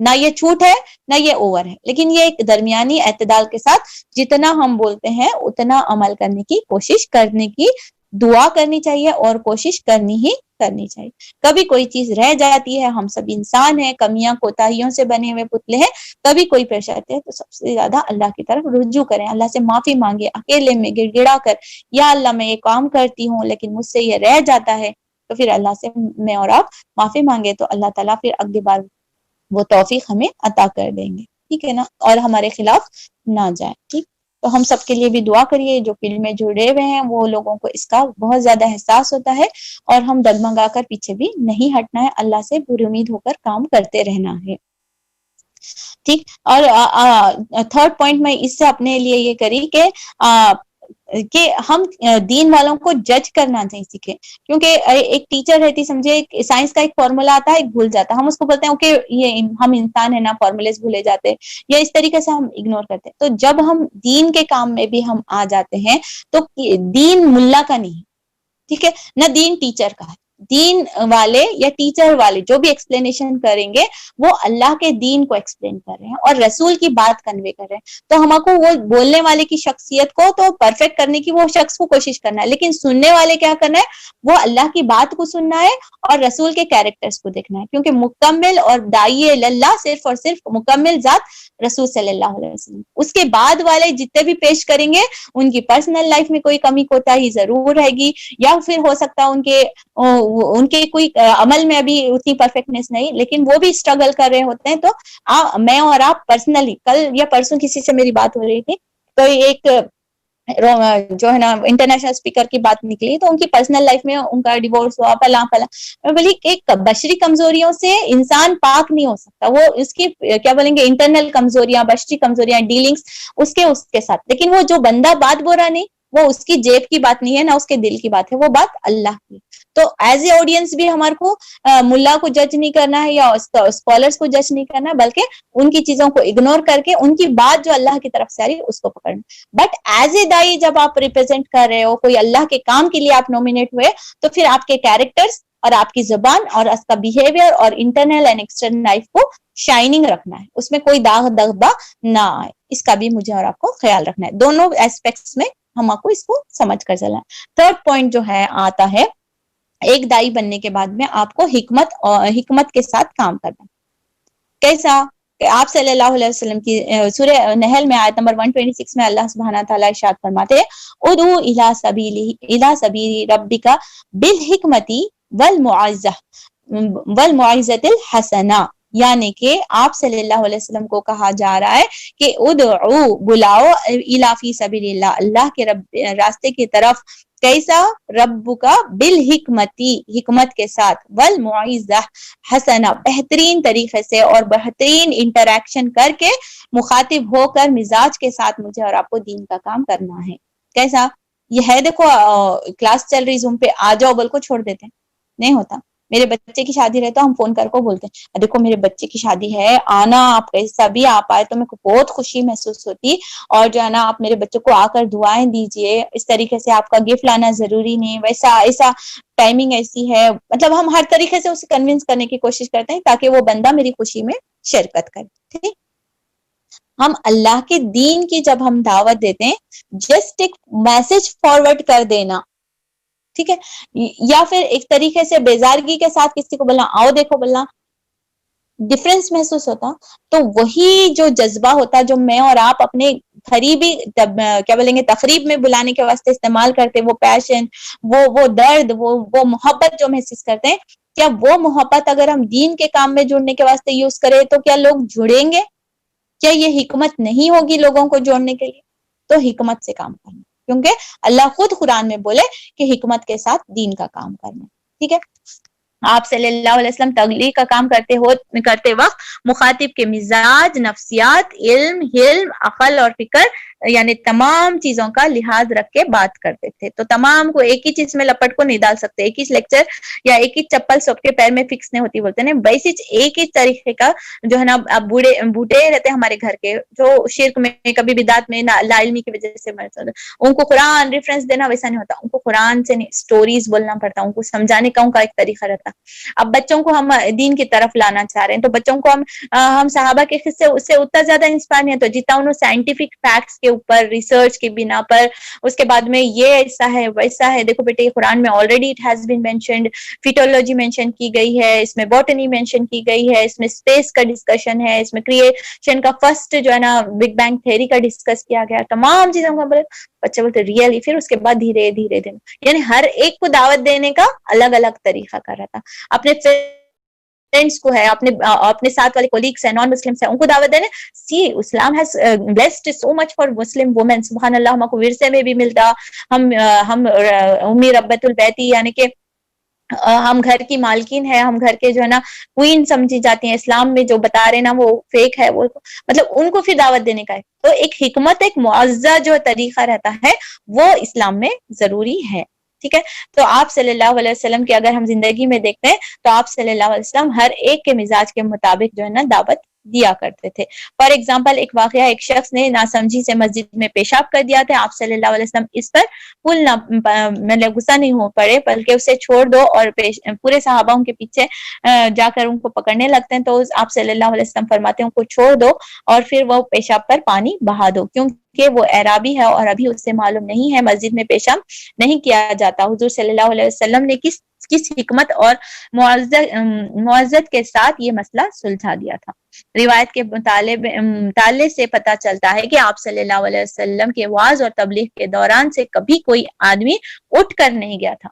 نہ یہ چھوٹ ہے نہ یہ اوور ہے، لیکن یہ ایک درمیانی اعتدال کے ساتھ جتنا ہم بولتے ہیں اتنا عمل کرنے کی کوشش کرنے کی دعا کرنی چاہیے اور کوشش کرنی چاہیے. کبھی کوئی چیز رہ جاتی ہے، ہم سب انسان ہیں، کمیاں کوتاہیوں سے بنے ہوئے پتلے ہیں. کبھی کوئی پیش آتے ہیں تو سب سے زیادہ اللہ کی طرف رجوع کریں، اللہ سے معافی مانگے، اکیلے میں گڑ گڑا کر، یا اللہ میں یہ کام کرتی ہوں لیکن مجھ سے یہ رہ جاتا ہے، تو پھر اللہ سے میں اور آپ معافی مانگے تو اللہ تعالیٰ پھر اگلی بار وہ توفیق ہمیں عطا کر دیں گے. ٹھیک ہے نا، اور ہمارے خلاف نہ جائے. ٹھیک. تو ہم سب کے لیے بھی دعا کریے، جو فیلڈ میں جڑے ہوئے ہیں وہ لوگوں کو اس کا بہت زیادہ احساس ہوتا ہے، اور ہم ڈگمگا کر پیچھے بھی نہیں ہٹنا ہے، اللہ سے پوری امید ہو کر کام کرتے رہنا ہے. ٹھیک. اور تھرڈ پوائنٹ میں اس سے اپنے لیے یہ کری کہ ہم دین والوں کو جج کرنا نہیں سیکھے. کیونکہ ایک ٹیچر رہتی، سمجھے سائنس کا ایک فارمولا آتا ہے، ایک بھول جاتا ہے، ہم اس کو بولتے ہیں اوکے یہ ہم انسان ہیں نا، فارمولیز بھولے جاتے یا اس طریقے سے ہم اگنور کرتے. تو جب ہم دین کے کام میں بھی ہم آ جاتے ہیں تو دین ملا کا نہیں، ٹھیک ہے، نہ دین ٹیچر کا ہے. دین والے یا ٹیچر والے جو بھی ایکسپلینیشن کریں گے وہ اللہ کے دین کو ایکسپلین کر رہے ہیں اور رسول کی بات کنوے کر رہے ہیں. تو ہم کو وہ بولنے والے کی شخصیت کو تو پرفیکٹ کرنے کی وہ شخص کو کوشش کرنا ہے، لیکن سننے والے کیا کرنا ہے، وہ اللہ کی بات کو سننا ہے اور رسول کے کیریکٹرز کو دیکھنا ہے. کیونکہ مکمل اور داعی اللہ صرف اور صرف مکمل ذات رسول صلی اللہ علیہ وسلم. اس کے بعد والے جتنے بھی پیش کریں گے ان کی پرسنل لائف میں کوئی کمی کوتاہی ضرور رہے گی، یا پھر ہو سکتا ہے ان کے کوئی عمل میں ابھی اتنی پرفیکٹنیس نہیں، لیکن وہ بھی اسٹرگل کر رہے ہوتے ہیں. تو میں اور آپ پرسنلی کل یا پرسوں کسی سے میری بات ہو رہی تھی، تو ایک جو ہے نا انٹرنیشنل اسپیکر کی بات نکلی، تو ان کی پرسنل لائف میں ان کا ڈیورس ہوا، فلاں فلاں. میں بولی ایک بشری کمزوریوں سے انسان پاک نہیں ہو سکتا، وہ اس کی کیا بولیں گے انٹرنل کمزوریاں، بشری کمزوریاں، ڈیلنگز اس کے ساتھ. لیکن وہ جو بندہ بات بول رہا نہیں، وہ اس کی جیب کی بات نہیں ہے، نہ اس کے دل کی بات ہے، وہ بات اللہ کی. تو ایز اے آڈینس بھی ہمارے کو ملا کو جج نہیں کرنا ہے یا اسکالرس کو جج نہیں کرنا ہے، بلکہ ان کی چیزوں کو اگنور کر کے ان کی بات جو اللہ کی طرف سے آ رہی اس کو پکڑنا. بٹ ایز اے دائی جب آپ ریپرزینٹ کر رہے ہو، کوئی اللہ کے کام کے لیے آپ نومینیٹ ہوئے، تو پھر آپ کے کیریکٹرز اور آپ کی زبان اور اس کا بیہیویئر اور انٹرنل اینڈ ایکسٹرنل لائف کو شائننگ رکھنا ہے، اس میں کوئی داغ دغبہ نہ آئے. اس کا بھی مجھے اور آپ کو خیال رکھنا ہے. دونوں ایسپیکٹس میں ہم آپ کو اس کو سمجھ کر چلنا ہے. تھرڈ پوائنٹ جو ہے آتا ہے، ایک دائی بننے کے بعد میں آپ کو حکمت کے ساتھ کام کرنا. کیسا کہ آپ صلی اللہ علیہ وسلم کی سورہ نحل میں آیت نمبر 126 میں اللہ سبحانہ تعالیٰ ارشاد فرماتے ہیں، ادعو الی سبیل ربک بالحکمت والموعظۃ الحسنہ. یعنی کہ آپ صلی اللہ علیہ وسلم کو کہا جا رہا ہے کہ ادعو، بلاؤ، الی فی سبیل اللہ، اللہ کے راستے کی طرف. کیسا؟ رب کا بالحکمتی، حکمت کے ساتھ، والموعظہ حسنہ، بہترین طریقے سے اور بہترین انٹریکشن کر کے، مخاطب ہو کر مزاج کے ساتھ مجھے اور آپ کو دین کا کام کرنا ہے. کیسا؟ یہ ہے دیکھو کلاس چل رہی زوم پہ، آ جاؤ بول کو چھوڑ دیتے، نہیں ہوتا. میرے بچے کی شادی رہتا ہم فون کر کو بولتے ہیں دیکھو میرے بچے کی شادی ہے، آنا، آپ کیسا بھی آپ آئے تو میرے کو بہت خوشی محسوس ہوتی، اور جو ہے نا آپ میرے بچے کو آ کر دعائیں دیجئے، اس طریقے سے آپ کا گفٹ لانا ضروری نہیں، ویسا ایسا ٹائمنگ ایسی ہے. مطلب ہم ہر طریقے سے اسے کنونس کرنے کی کوشش کرتے ہیں تاکہ وہ بندہ میری خوشی میں شرکت کرے. ٹھیک. ہم اللہ کے دین کی جب ہم دعوت دیتے ہیں، جسٹ ایک میسج فارورڈ کر دینا، ٹھیک ہے، یا پھر ایک طریقے سے بیزارگی کے ساتھ کسی کو بولنا آؤ دیکھو بولنا، ڈفرنس محسوس ہوتا. تو وہی جو جذبہ ہوتا جو میں اور آپ اپنے قریبی کیا بولیں گے تقریب میں بلانے کے واسطے استعمال کرتے، وہ پیشن، وہ درد، وہ محبت جو محسوس کرتے ہیں، کیا وہ محبت اگر ہم دین کے کام میں جڑنے کے واسطے یوز کریں تو کیا لوگ جڑیں گے؟ کیا یہ حکمت نہیں ہوگی لوگوں کو جوڑنے کے لیے؟ تو حکمت سے کام کرنا، کیونکہ اللہ خود قرآن میں بولے کہ حکمت کے ساتھ دین کا کام کرنا. ٹھیک ہے. آپ صلی اللہ علیہ وسلم تبلیغ کا کام کرتے وقت مخاطب کے مزاج، نفسیات، علم، حلم، عقل اور فکر، یعنی تمام چیزوں کا لحاظ رکھ کے بات کرتے تھے. تو تمام کو ایک ہی چیز میں لپٹ کو نہیں ڈال سکتے، ایک ہی لیکچر یا ایک ہی چپل سب کے پیر میں فکس نہیں ہوتی، بولتے نا ویسے ایک ہی طریقے کا جو ہے نا اب بوڑھے رہتے ہمارے گھر کے جو شرک میں کبھی بدعت میں لا علمی کی وجہ سے مرتے، ان کو قرآن ریفرنس دینا ویسا نہیں ہوتا، ان کو قرآن سے نہیں اسٹوریز بولنا پڑتا، ان کو سمجھانے کا ان کا ایک طریقہ رہتا. اب بچوں کو ہم دین کی طرف لانا چاہ رہے ہیں تو بچوں کو ہم صحابہ کے قصے اس سے اتنا زیادہ انسپائر نہیں ہوتا جتنا انہوں سائنٹیفک فیکٹس کے اوپر، ریسرچ کی بنا پر، اس کے بعد میں یہ ایسا ہے ویسا ہے. دیکھو بیٹے قرآن میں already it has been mentioned, fetology mention کی گئی ہے، اس میں باٹنی مینشن کی گئی ہے، اس میں اسپیس کا ڈسکشن ہے، اس میں کریشن کا فرسٹ جو ہے نا بگ بینگ تھیوری کا ڈسکس کیا گیا، تمام چیزوں کا بچے بولتے ریئلی. پھر اس کے بعد دھیرے دھیرے دینا، یعنی ہر ایک کو دعوت دینے کا الگ الگ طریقہ کر رہا تھا. اپنے فرینڈس کو ہے, اپنے ساتھ والے کولیگس ہیں, نان مسلمس ہیں, ان کو دعوت دینے. See Islam has blessed so much for Muslim women, سبحان اللہ, ہم کو ورثے میں بھی ملتا, ہم امی ربت البیتی یعنی کہ ہم گھر کی مالکین ہے, ہم گھر کے جو ہے نا کوئین سمجھی جاتی ہیں. اسلام میں جو بتا رہے نا وہ فیک ہے, وہ مطلب ان کو پھر دعوت دینے کا ہے. تو ایک حکمت, ایک معزز جو طریقہ رہتا ہے وہ اسلام میں ضروری ہے. ٹھیک ہے, تو آپ صلی اللہ علیہ وسلم کی اگر ہم زندگی میں دیکھتے ہیں تو آپ صلی اللہ علیہ وسلم ہر ایک کے مزاج کے مطابق جو ہے نا دعوت دیا کرتے تھے. فار ایگزامپل ایک واقعہ, ایک شخص نے ناسمجھی سے مسجد میں پیشاب کر دیا تھا, آپ صلی اللہ علیہ وسلم اس پر پل نہ مطلب غصہ نہیں ہو پڑے بلکہ اسے چھوڑ دو, اور پورے صحابہ ان کے پیچھے جا کر ان کو پکڑنے لگتے ہیں, تو آپ صلی اللہ علیہ وسلم فرماتے ہیں ان کو چھوڑ دو اور پھر وہ پیشاب پر پانی بہا دو, کیونکہ وہ اعرابی ہے اور ابھی اسے معلوم نہیں ہے مسجد میں پیشاب نہیں کیا جاتا. حضور صلی اللہ علیہ وسلم نے کس حکمت اور معزت کے ساتھ یہ مسئلہ سلجھا دیا تھا. روایت کے مطالعے سے پتہ چلتا ہے کہ آپ صلی اللہ علیہ وسلم کے وعظ اور تبلیغ کے دوران سے کبھی کوئی آدمی اٹھ کر نہیں گیا تھا.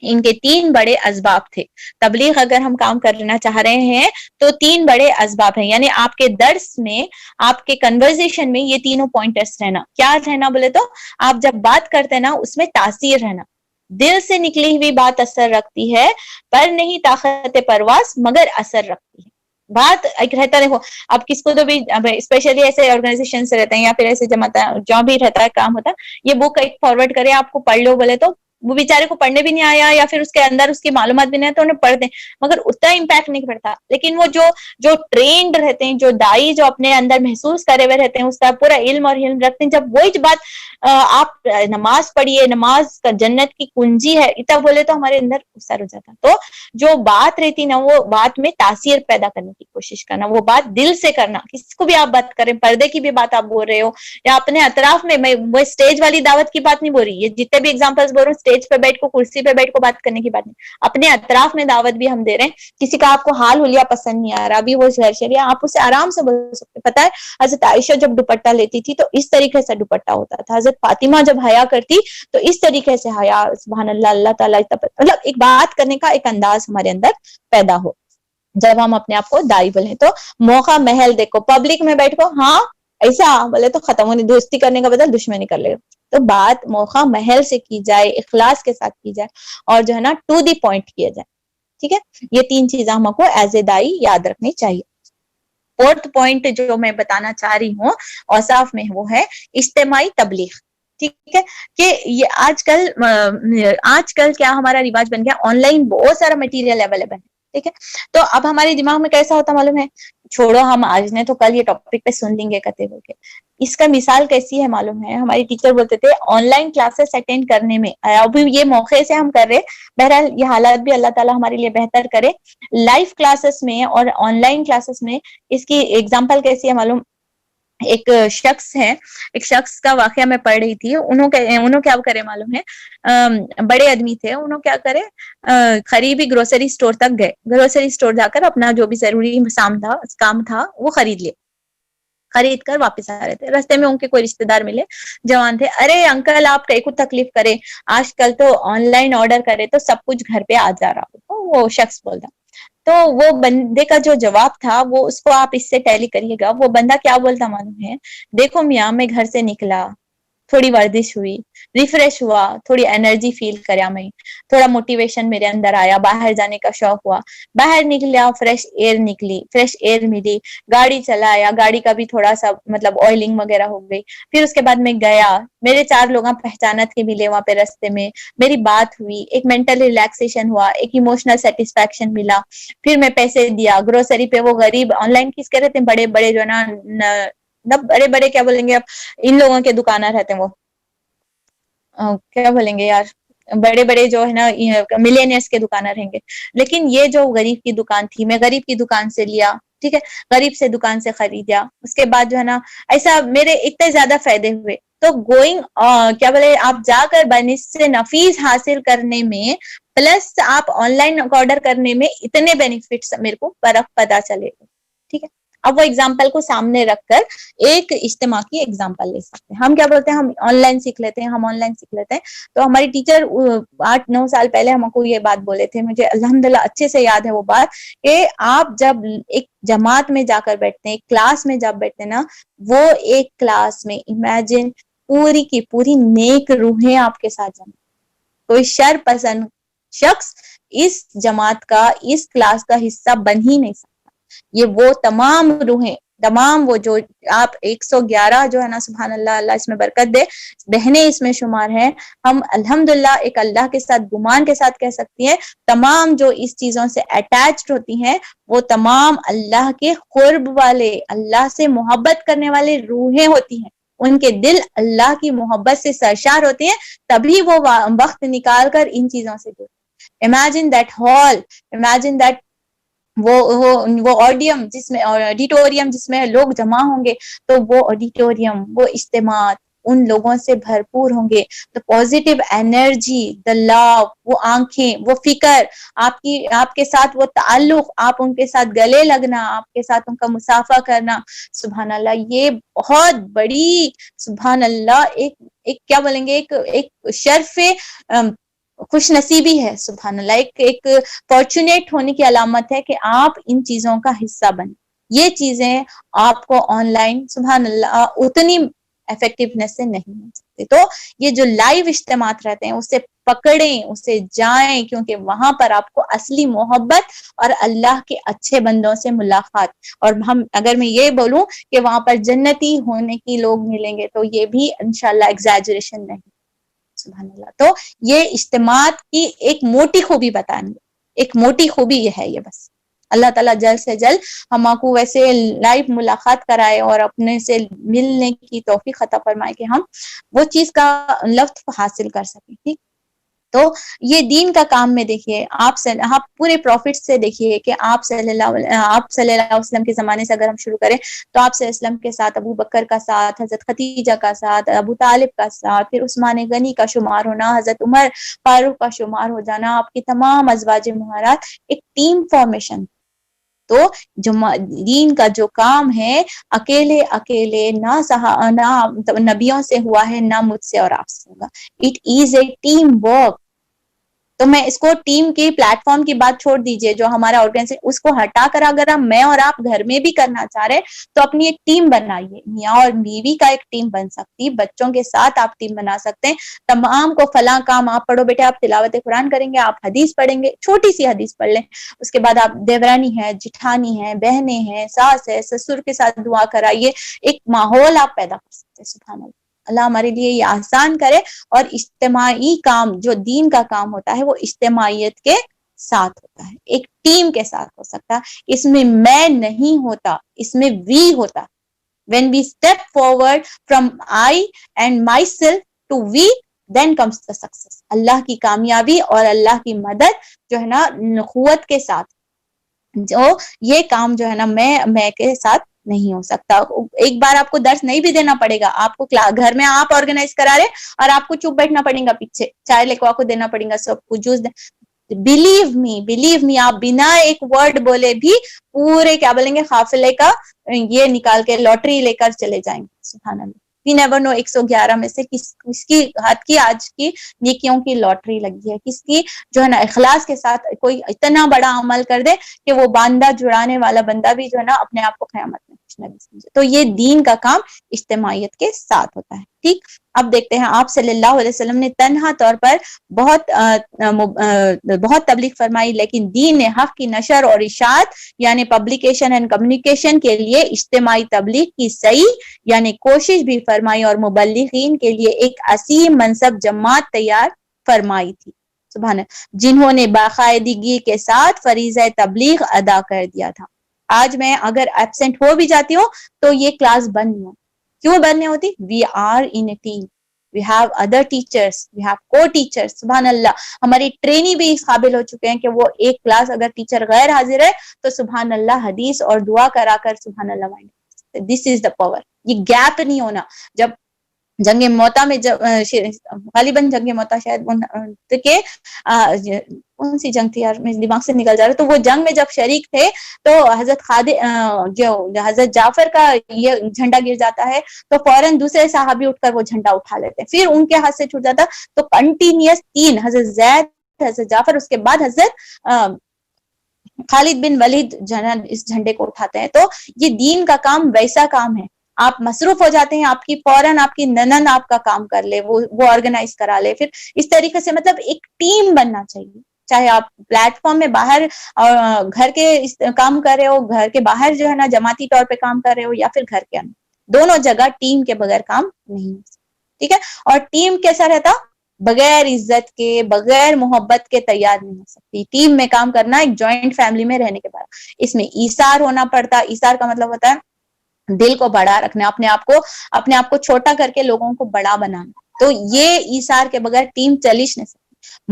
ان کے 3 بڑے اسباب تھے. تبلیغ اگر ہم کام کرنا چاہ رہے ہیں تو 3 بڑے اسباب ہیں, یعنی آپ کے درس میں, آپ کے کنورزیشن میں یہ تینوں پوائنٹرز رہنا. کیا رہنا بولے تو, آپ جب بات کرتے ہیں نا اس میں تاثیر رہنا, دل سے نکلی ہوئی بات اثر رکھتی ہے, پر نہیں طاقت پرواز مگر اثر رکھتی ہے. بات ایک رہتا, دیکھو اب کس کو تو بھی اسپیشلی ایسے آرگنائزیشن سے رہتے ہیں یا پھر ایسے جماعت جو بھی رہتا ہے کام ہوتا ہے, یہ بک ایک فارورڈ کرے آپ کو پڑھ لو بولے تو وہ بیچارے کو پڑھنے بھی نہیں آیا یا پھر اس کے اندر اس کی معلومات بھی نہیں ہے تو انہیں پڑھ دیں, مگر اتنا امپیکٹ نہیں پڑتا. لیکن وہ جو ٹرینڈ رہتے ہیں, جو دائی جو اپنے اندر محسوس کرے ہوئے رہتے ہیں, اس کا پورا علم اور علم رکھتے ہیں, جب وہی بات آپ نماز پڑھیے, نماز کا جنت کی کنجی ہے اتنا بولے تو ہمارے اندر اثر ہو جاتا. تو جو بات رہتی نا وہ بات میں تاثیر پیدا کرنے کی کوشش کرنا, وہ بات دل سے کرنا. کسی کو بھی آپ بات کریں, پردے کی بھی بات آپ بول رہے ہو یا اپنے اطراف میں وہ اسٹیج والی دعوت کی بات نہیں بول رہی, یہ جتنے بھی ایگزامپلس بول رہے ہوں اسٹیج پہ بیٹھ کو, کرسی پہ بیٹھ کو بات کرنے کی بات نہیں, اپنے اطراف میں دعوت بھی ہم دے رہے ہیں. کسی کا آپ کو حال حلیہ پسند نہیں آ رہا, ابھی وہ شریعہ, آپ اسے آرام سے بول سکتے. پتا ہے حضرت عائشہ جب دوپٹہ لیتی تھی تو اس طریقے سے دوپٹہ ہوتا تھا, حضرت فاطمہ جب حیا کرتی تو اس طریقے سے حیا, سبحان اللہ, اللہ تعالیٰ, مطلب ایک بات کرنے کا ایک انداز ہمارے اندر پیدا ہو. جب ہم اپنے آپ کو دائی بولیں تو موقع محل دیکھو, پبلک میں بیٹھو, ہاں ایسا بولے تو ختم ہونے, دوستی کرنے کا بدل دشمنی کر لے. تو بات موقع محل سے کی جائے, اخلاص کے ساتھ کی جائے, اور جو ہے نا ٹو دی پوائنٹ کیا جائے. ٹھیک ہے, یہ 3 چیزیں ہم کو ایز اے دائی یاد رکھنی چاہیے. 4تھ پوائنٹ جو میں بتانا چاہ رہی ہوں اوصاف میں, وہ ہے اجتماعی تبلیغ. ٹھیک ہے, کہ یہ آج کل کیا ہمارا رواج بن گیا, آن لائن بہت سارا مٹیریل اویلیبل ہے. ٹھیک ہے, تو اب ہمارے دماغ میں کیسا ہوتا معلوم ہے, چھوڑو ہم آج نے تو کل یہ ٹاپک پہ سن لیں گے کتے ہو کے. اس کا مثال کیسی ہے معلوم ہے, ہماری ٹیچر بولتے تھے آن لائن کلاسز اٹینڈ کرنے میں, ابھی یہ موقع سے ہم کر رہے, بہرحال یہ حالات بھی اللہ تعالیٰ ہمارے لیے بہتر کرے. لائف کلاسز میں اور آن لائن کلاسز میں اس کی ایگزامپل کیسی ہے معلوم, ایک شخص کا واقعہ میں پڑھ رہی تھی. انہوں کیا کرے معلوم ہے, بڑے آدمی تھے, انہوں کیا کرے, قریبی گروسری اسٹور تک گئے, گروسری اسٹور جا کر اپنا جو بھی ضروری کام تھا وہ خرید کر واپس آ رہے تھے. رستے میں ان کے کوئی رشتے دار ملے, جوان تھے. ارے انکل آپ کئی کو تکلیف کرے, آج کل تو آن لائن آرڈر کرے تو سب کچھ گھر پہ آ جا رہا. تو وہ شخص بولتا, تو وہ بندے کا جو جواب تھا وہ اس کو آپ اس سے ٹیلی کریے گا. وہ بندہ کیا بولتا معلوم ہے, دیکھو میاں, میں گھر سے نکلا, تھوڑی ورزش ہوئی, ریفریش ہوا, تھوڑی انرجی فیل کریا, میں تھوڑا موٹیویشن میرے اندر آیا, باہر جانے کا شوق ہوا, باہر نکلا, فریش ایئر ملی, گاڑی چلایا, گاڑی کا بھی تھوڑا سا مطلب آئلنگ وغیرہ ہو گئی. پھر اس کے بعد میں گیا, میرے 4 لوگ پہچانت کے ملے وہاں پہ رستے میں, میری بات ہوئی, ایک مینٹل ریلیکسیشن ہوا, ایک ایموشنل سیٹسفیکشن ملا. پھر میں پیسے دیا گروسری پہ. وہ غریب آن لائن کس کے رہتے ہیں, بڑے بڑے جو نا بڑے بڑے کیا بولیں گے اب, ان لوگوں کے دکانیں رہتے ہیں, وہ کیا بولیں گے یار, بڑے بڑے جو ہے نا ملینئرز کے دکانیں رہیں گے. لیکن یہ جو غریب کی دکان تھی, میں غریب کی دکان سے لیا. ٹھیک ہے, غریب سے دکان سے خریدا. اس کے بعد جو ہے نا ایسا میرے اتنے زیادہ فائدے ہوئے. تو کیا بولے, آپ جا کر بنسبت سے نفیس حاصل کرنے میں پلس آپ آن لائن آرڈر کرنے میں اتنے بینیفٹس میرے کو فرق پتا چلے گا. ٹھیک ہے, اب وہ اگزامپل کو سامنے رکھ کر ایک اجتماع کی اگزامپل لے سکتے ہیں. ہم کیا بولتے ہیں, ہم آن لائن سیکھ لیتے ہیں, تو ہماری ٹیچر 8-9 سال پہلے ہم کو یہ بات بولے تھے, مجھے الحمدللہ اچھے سے یاد ہے وہ بات, کہ آپ جب ایک جماعت میں جا کر بیٹھتے ہیں, ایک کلاس میں جب بیٹھتے ہیں نا, وہ ایک کلاس میں امیجن پوری کی پوری نیک روحیں آپ کے ساتھ جمع, کوئی شر پسند شخص اس جماعت کا, اس کلاس کا حصہ بن ہی نہیں سکتا. یہ وہ تمام روحیں, تمام وہ جو آپ 111 جو ہے نا, سبحان اللہ, اللہ اس میں برکت دے, بہنیں اس میں شمار ہیں. ہم الحمدللہ ایک اللہ کے ساتھ گمان کے ساتھ کہہ سکتی ہیں, تمام جو اس چیزوں سے اٹیچڈ ہوتی ہیں وہ تمام اللہ کے قرب والے, اللہ سے محبت کرنے والے روحیں ہوتی ہیں. ان کے دل اللہ کی محبت سے سرشار ہوتے ہیں, تبھی وہ وقت نکال کر ان چیزوں سے جڑتے. Imagine that hall, imagine that وہ آڈیم جس میں, آڈیٹوریم جس میں لوگ جمع ہوں گے, تو وہ آڈیٹوریم, وہ اجتماعات ان لوگوں سے بھرپور ہوں گے. تو پازیٹیو انرجی, دا لو, وہ آنکھیں, وہ فکر, آپ کے ساتھ وہ تعلق, آپ ان کے ساتھ گلے لگنا, آپ کے ساتھ ان کا مصافحہ کرنا, سبحان اللہ, یہ بہت بڑی, سبحان اللہ, ایک کیا بولیں گے, ایک شرف خوش نصیبی ہے. سبحان اللہ, ایک فارچونیٹ ہونے کی علامت ہے کہ آپ ان چیزوں کا حصہ بنیں. یہ چیزیں آپ کو آن لائن, سبحان اللہ, اتنی افیکٹونیس سے نہیں مل سکتے. تو یہ جو لائیو اجتماعات رہتے ہیں اسے پکڑیں, اسے جائیں, کیونکہ وہاں پر آپ کو اصلی محبت اور اللہ کے اچھے بندوں سے ملاقات. اور ہم اگر میں یہ بولوں کہ وہاں پر جنتی ہونے کی لوگ ملیں گے, تو یہ بھی انشاءاللہ ایگزیجریشن نہیں. سبحان اللہ. تو یہ اجتماعات کی ایک موٹی خوبی بتائیں گے, ایک موٹی خوبی یہ ہے. یہ بس اللہ تعالیٰ جلد سے جلد ہم کو ویسے لائیو ملاقات کرائے اور اپنے سے ملنے کی توفیق عطا فرمائے کہ ہم وہ چیز کا لطف حاصل کر سکیں. ٹھیک, تو یہ دین کا کام میں دیکھیے, آپ پورے پروفٹ سے دیکھیے کہ آپ صلی اللہ علیہ وسلم کے زمانے سے اگر ہم شروع کریں تو آپ صلی اللہ علیہ وسلم کے ساتھ ابو بکر کا ساتھ, حضرت خدیجہ کا ساتھ, ابو طالب کا ساتھ, پھر عثمان غنی کا شمار ہونا, حضرت عمر فاروق کا شمار ہو جانا, آپ کی تمام ازواج مہرات, ایک ٹیم فارمیشن. تو جو دین کا جو کام ہے اکیلے نہ نبیوں سے ہوا ہے, نہ مجھ سے اور آپ سے ہوگا. It is a team work. تو میں اس کو ٹیم کی پلیٹ فارم کی بات چھوڑ دیجئے, جو ہمارا آرگنائزیشن, اس کو ہٹا کر اگر ہم میں اور آپ گھر میں بھی کرنا چاہ رہے تو اپنی ایک ٹیم بنائیے. میاں اور بیوی کا ایک ٹیم بن سکتی, بچوں کے ساتھ آپ ٹیم بنا سکتے ہیں. تمام کو فلاں کام آپ پڑھو بیٹے, آپ تلاوت قرآن کریں گے, آپ حدیث پڑھیں گے, چھوٹی سی حدیث پڑھ لیں, اس کے بعد آپ دیورانی ہے, جٹھانی ہے, بہنیں ہیں, ساس ہے, سسر کے ساتھ دعا کرائیے. ایک ماحول آپ پیدا کر سکتے ہیں. سبحان اللہ, اللہ ہمارے لیے یہ آسان کرے. اور اجتماعی کام جو دین کا کام ہوتا ہے وہ اجتماعیت کے ساتھ ہوتا ہے, ایک ٹیم کے ساتھ ہو سکتا ہے. اس میں میں نہیں ہوتا, اس میں وی ہوتا. when we step forward from I and myself to we, then comes the success. اللہ کی کامیابی اور اللہ کی مدد جو ہے نا قوت کے ساتھ, جو یہ کام جو ہے نا میں کے ساتھ نہیں ہو سکتا. ایک بار آپ کو درس نہیں بھی دینا پڑے گا, آپ کو گھر میں آپ آرگنائز کرا رہے اور آپ کو چپ بیٹھنا پڑے گا, پیچھے چائے لے کو آپ کو دینا پڑے گا, سب کو جوس. بلیو می, آپ بنا ایک ورڈ بولے بھی پورے کیا بولیں گے قافلے کا یہ نکال کے لاٹری لے کر چلے جائیں گے. سبحان اللہ. We never know 111 میں سے کس کی ہاتھ کی آج کی نیکیوں کی لاٹری لگی ہے, کس کی جو ہے نا اخلاص کے ساتھ کوئی اتنا بڑا عمل کر دے کہ وہ باندھا جڑانے والا بندہ بھی جو ہے نا اپنے آپ کو قیامت میں کچھ نہ سمجھے. تو یہ دین کا کام اجتماعیت کے ساتھ ہوتا ہے. ٹھیک, اب دیکھتے ہیں آپ صلی اللہ علیہ وسلم نے تنہا طور پر بہت تبلیغ فرمائی, لیکن دین حق کی نشر اور اشاعت یعنی پبلیکیشن اینڈ کمیونیکیشن کے لیے اجتماعی تبلیغ کی صحیح یعنی کوشش بھی فرمائی, اور مبلغین کے لیے ایک عظیم منصب جماعت تیار فرمائی تھی. سبحان اللہ, جنہوں نے باقاعدگی کے ساتھ فریضہ تبلیغ ادا کر دیا تھا. آج میں اگر ایبسنٹ ہو بھی جاتی ہوں تو یہ کلاس بند نہیں ہوتی. کیوں بند نہیں ہوتی؟ We are in a team, we have other teachers, we have co-teachers. سبحان اللہ, ہماری ٹرینی بھی اس قابل ہو چکے ہیں کہ وہ ایک کلاس اگر ٹیچر غیر حاضر ہے تو سبحان اللہ حدیث اور دعا کرا کر سبحان اللہ. دس از دا پاور. یہ گیپ نہیں ہونا. جب جنگ موتا میں جب غالباً جنگ موتا شاید کہ کون سی جنگ تھی یار میرے دماغ سے نکل جا رہا, تو وہ جنگ میں جب شریک تھے تو حضرت جو حضرت جعفر کا یہ جھنڈا گر جاتا ہے تو فوراً دوسرے صحابی اٹھ کر وہ جھنڈا اٹھا لیتے ہیں, پھر ان کے ہاتھ سے چھوٹ جاتا, تو کنٹینیوس 3 حضرت زید, حضرت جعفر, اس کے بعد حضرت خالد بن ولید اس جھنڈے کو اٹھاتے ہیں. تو یہ دین کا کام ویسا کام ہے, آپ مصروف ہو جاتے ہیں, آپ کی فوراً آپ کی ننند آپ کا کام کر لے, وہ آرگنائز کرا لے, پھر اس طریقے سے مطلب ایک ٹیم بننا چاہیے, چاہے آپ پلیٹ فارم میں باہر گھر کے کام کر رہے ہو, گھر کے باہر جو ہے نا جماعتی طور پہ کام کر رہے ہو, یا پھر گھر کے اندر, دونوں جگہ ٹیم کے بغیر کام نہیں ہو سکتا, ٹھیک ہے. اور ٹیم کیسا رہتا, بغیر عزت کے, بغیر محبت کے تیار نہیں ہو سکتی. ٹیم میں کام کرنا ایک جوائنٹ فیملی میں رہنے کے بعد, اس میں ایثار ہونا پڑتا. ایثار کا مطلب ہوتا ہے دل کو بڑا رکھنا, اپنے آپ کو چھوٹا کر کے لوگوں کو بڑا بنانا. تو یہ ایثار کے بغیر ٹیم چلش نہیں سکتی,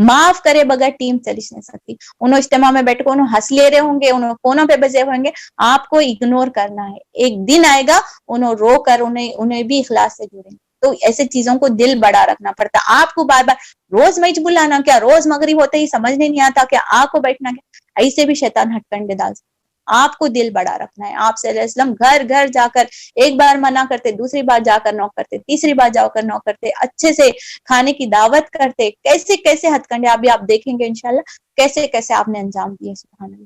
معاف کرے بغیر ٹیم چلش نہیں سکتی. انہوں اجتماع میں بیٹھ کے انہوں ہنس لے رہے ہوں گے, انہوں فونوں پہ بجے ہوں گے, آپ کو اگنور کرنا ہے. ایک دن آئے گا انہوں رو کر انہیں بھی اخلاص سے جڑیں گے. تو ایسے چیزوں کو دل بڑا رکھنا پڑتا. آپ کو بار بار روز میچ بلانا, کیا روز مغرب ہوتے ہی سمجھنے نہیں آتا کہ آپ کو بیٹھنا کیا, ایسے بھی شیطان ہٹ کنڈے ڈال سکتا. آپ کو دل بڑا رکھنا ہے. آپ صلی اللہ علیہ وسلم گھر گھر جا کر ایک بار منع کرتے, دوسری بار جا کر نوک کرتے, تیسری بار جا کر نوک کرتے, اچھے سے کھانے کی دعوت کرتے. کیسے کیسے ہتھ کنڈے ابھی آپ دیکھیں گے انشاءاللہ, کیسے کیسے آپ نے انجام دیے, سبحان اللہ.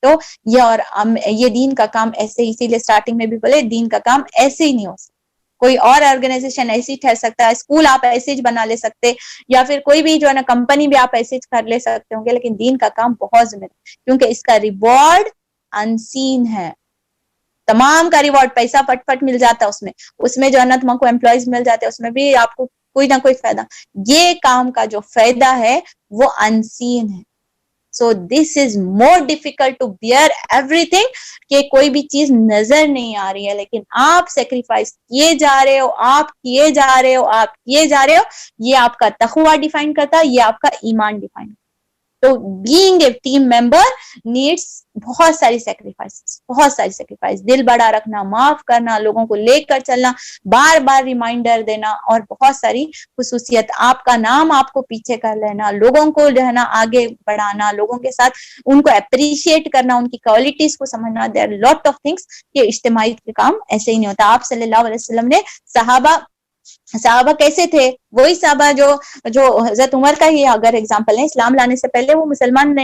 تو یہ دین کا کام ایسے, اسی لیے اسٹارٹنگ میں بھی بولے دین کا کام ایسے ہی نہیں ہو سکتا. کوئی اور آرگنائزیشن ایسی ہی ٹھہر سکتا ہے, اسکول آپ ایسے ہی بنا لے سکتے, یا پھر کوئی بھی جو ہے نا کمپنی بھی آپ ایسے کر لے سکتے ہوں گے, لیکن دین کا کام بہت ذمہ دار, کیونکہ اس کا ریوارڈ انسین ہے. تمام کا ریوارڈ پیسہ پٹ پٹ مل جاتا اس میں جو ہے نا تم کو امپلائیز مل جاتے, اس میں بھی آپ کو کوئی نہ کوئی فائدہ. یہ کام کا جو فائدہ ہے وہ انسین ہے. So this is more difficult to bear ایوری تھنگ, کہ کوئی بھی چیز نظر نہیں آ رہی ہے لیکن آپ سیکریفائس کیے جا رہے ہو, آپ کیے جا رہے ہو, آپ کیے جا رہے ہو. یہ آپ کا تقویٰ ڈیفائن کرتا ہے, یہ آپ کا ایمان ڈیفائن کرتا. تو being a team member needs بہت ساری سیکریفائس, دل بڑا رکھنا, معاف کرنا, لوگوں کو لے کر چلنا, بار بار ریمائنڈر دینا, اور بہت ساری خصوصیت. آپ کا نام آپ کو پیچھے کر لینا, لوگوں کو جو ہے نا آگے بڑھانا, لوگوں کے ساتھ ان کو اپریشیٹ کرنا, ان کی کوالٹیز کو سمجھنا. There are lot of things. یہ اجتماعی کے کام ایسے ہی نہیں ہوتا. آپ صلی اللہ علیہ وسلم نے صحابہ کیسے تھے, وہی صحابہ جو حضرت عمر کا ہی اگر اگزامپل ہے, اسلام لانے سے پہلے وہ مسلمان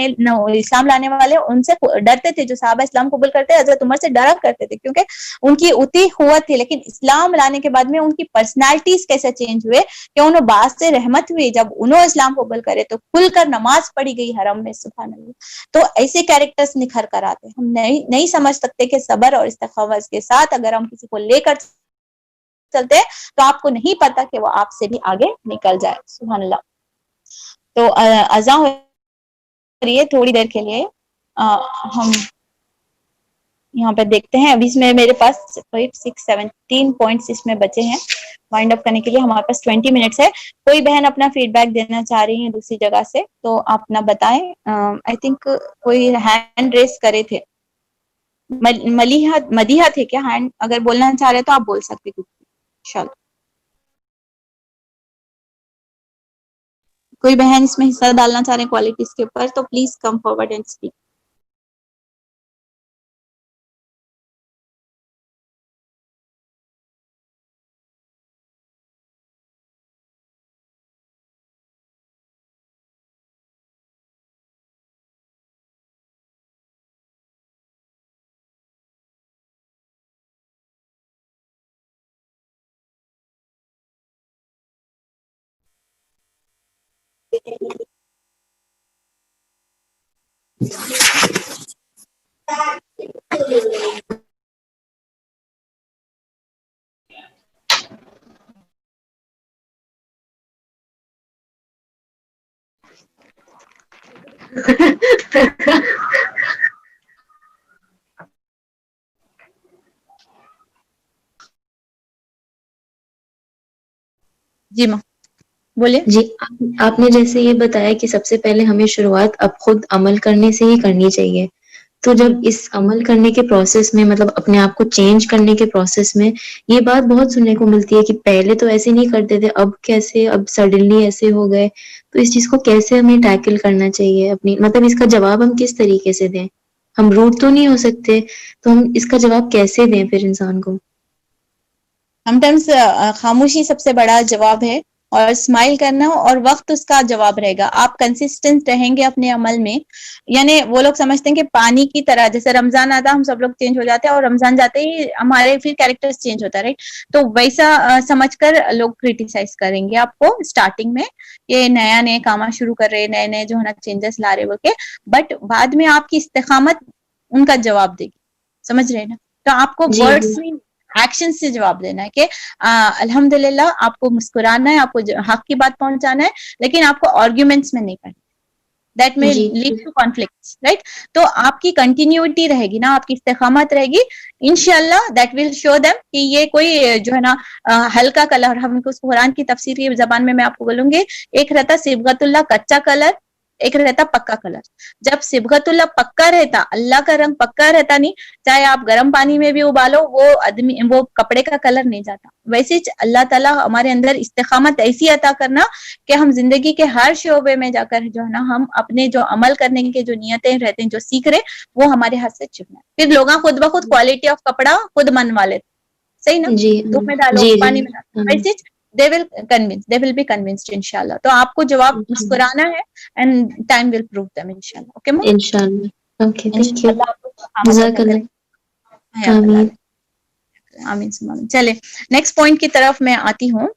اسلام لانے والے ان سے ڈرتے تھے, جو صحابہ اسلام قبول کرتے حضرت عمر سے ڈرا کرتے تھے, کیونکہ ان کی اتنی قوت تھی. لیکن اسلام لانے کے بعد میں ان کی پرسنالٹیز کیسے چینج ہوئے, کہ انہوں باعث سے رحمت ہوئی, جب انہوں اسلام قبول کرے تو کھل کر نماز پڑھی گئی حرم میں, سبحان اللہ. تو ایسے کیریکٹرز نکھر کر آتے. ہم نہیں سمجھ سکتے کہ صبر اور استقامت کے ساتھ اگر ہم کسی کو لے کر چلتے ہیں تو آپ کو نہیں پتا کہ وہ آپ سے بھی آگے نکل جائے, سبحان اللہ. تو اذان ہو رہی ہے تھوڑی دیر کے لیے, ہم یہاں پہ دیکھتے ہیں. ابھی اس میں میرے پاس 17 پوائنٹس اس میں بچے ہیں وائنڈ اپ کرنے کے لیے. ہمارے پاس 20 منٹس ہے. کوئی بہن اپنا فیڈ بیک دینا چاہ رہی ہیں دوسری جگہ سے تو آپ اپنا بتائیں. آئی تھنک کوئی ہینڈ ریس کرے تھے, مدیحہ تھے کیا ہینڈ, اگر بولنا چاہ رہے تو آپ بول سکتے کچھ انشاءاللہ. کوئی بہن اس میں حصہ ڈالنا چاہ رہے ہیں کوالٹیز کے اوپر تو please come forward and speak. جی ماں بولے. جی آپ نے جیسے یہ بتایا کہ سب سے پہلے ہمیں شروعات اب خود عمل کرنے سے ہی کرنی چاہیے, تو جب اس عمل کرنے کے پروسیس میں مطلب اپنے آپ کو چینج کرنے کے پروسیس میں یہ بات بہت سننے کو ملتی ہے کہ پہلے تو ایسے نہیں کرتے تھے، اب کیسے، اب سڈنلی ایسے ہو گئے. تو اس چیز کو کیسے ہمیں ٹیکل کرنا چاہیے اپنی، مطلب اس کا جواب ہم کس طریقے سے دیں؟ ہم روٹ تو نہیں ہو سکتے، تو ہم اس کا جواب کیسے دیں پھر انسان کو؟ سمٹائمس خاموشی سب سے بڑا جواب ہے، اور اسمائل کرنا، اور وقت اس کا جواب رہے گا. آپ کنسسٹنٹ رہیں گے اپنے عمل میں. یعنی وہ لوگ سمجھتے ہیں کہ پانی کی طرح، جیسے رمضان آتا ہم سب لوگ چینج ہو جاتے ہیں، اور رمضان جاتے ہی ہمارے پھر کیریکٹر چینج ہوتا ہے، رائٹ؟ تو ویسا سمجھ کر لوگ کریٹیسائز کریں گے آپ کو اسٹارٹنگ میں، یہ نیا نئے کام شروع کر رہے، نئے نئے جو ہے نا چینجز لا رہے بول کے، بٹ بعد میں آپ کی استقامت ان کا جواب دے گی. سمجھ رہے نا؟ تو آپ کو جی ورڈس میں، ایکشن سے جواب دینا ہے کہ الحمدللہ آپ کو مسکرانا ہے، آپ کو حق کی بات پہنچانا ہے، لیکن آپ کو آرگیومنٹس میں نہیں کرنا. دیٹ میں جی لیڈ ٹو کانفلکٹس، رائٹ؟ تو آپ کی کنٹینیوٹی رہے گی نا، آپ کی استقامت رہے گی، انشاءاللہ دیٹ ول شو دیم کہ یہ کوئی جو ہے نا ہلکا کلر، ہم کو قرآن کی تفسیر کی زبان میں آپ کو بولوں گے، ایک رہتا صبغت اللہ کچا کلر، ایک رہتا پکا کلر. جب صبغت اللہ پکا رہتا، اللہ کا رنگ پکا رہتا، نہیں چاہے آپ گرم پانی میں بھی ابالو، وہ کپڑے کا کلر نہیں جاتا. ویسے اللہ تعالیٰ ہمارے اندر استقامت ایسی عطا کرنا کہ ہم زندگی کے ہر شعبے میں جا کر جو ہے نا، ہم اپنے جو عمل کرنے کے جو نیتیں رہتے ہیں، جو سیکھ رہے، وہ ہمارے ہاتھ سے چھپنا ہے. پھر لوگ خود بخود کوالٹی آف کپڑا خود منوا لیتے. صحیح نا؟ جی دھوپ میں ڈالو، جی پانی جی میں ڈالو، ویسے they will be convinced انشاءاللہ. تو آپ کو جواب مسکرانا ہے، and time will prove them انشاءاللہ. Okay ma'am? انشاءاللہ. Okay, thank you. انشاءاللہ آپ کو استقامت جزاک عطا کرے. اللہ. حیاک اللہ آمین. علیہ. آمین ثم آمین. چلے نیکسٹ پوائنٹ کی طرف میں آتی ہوں.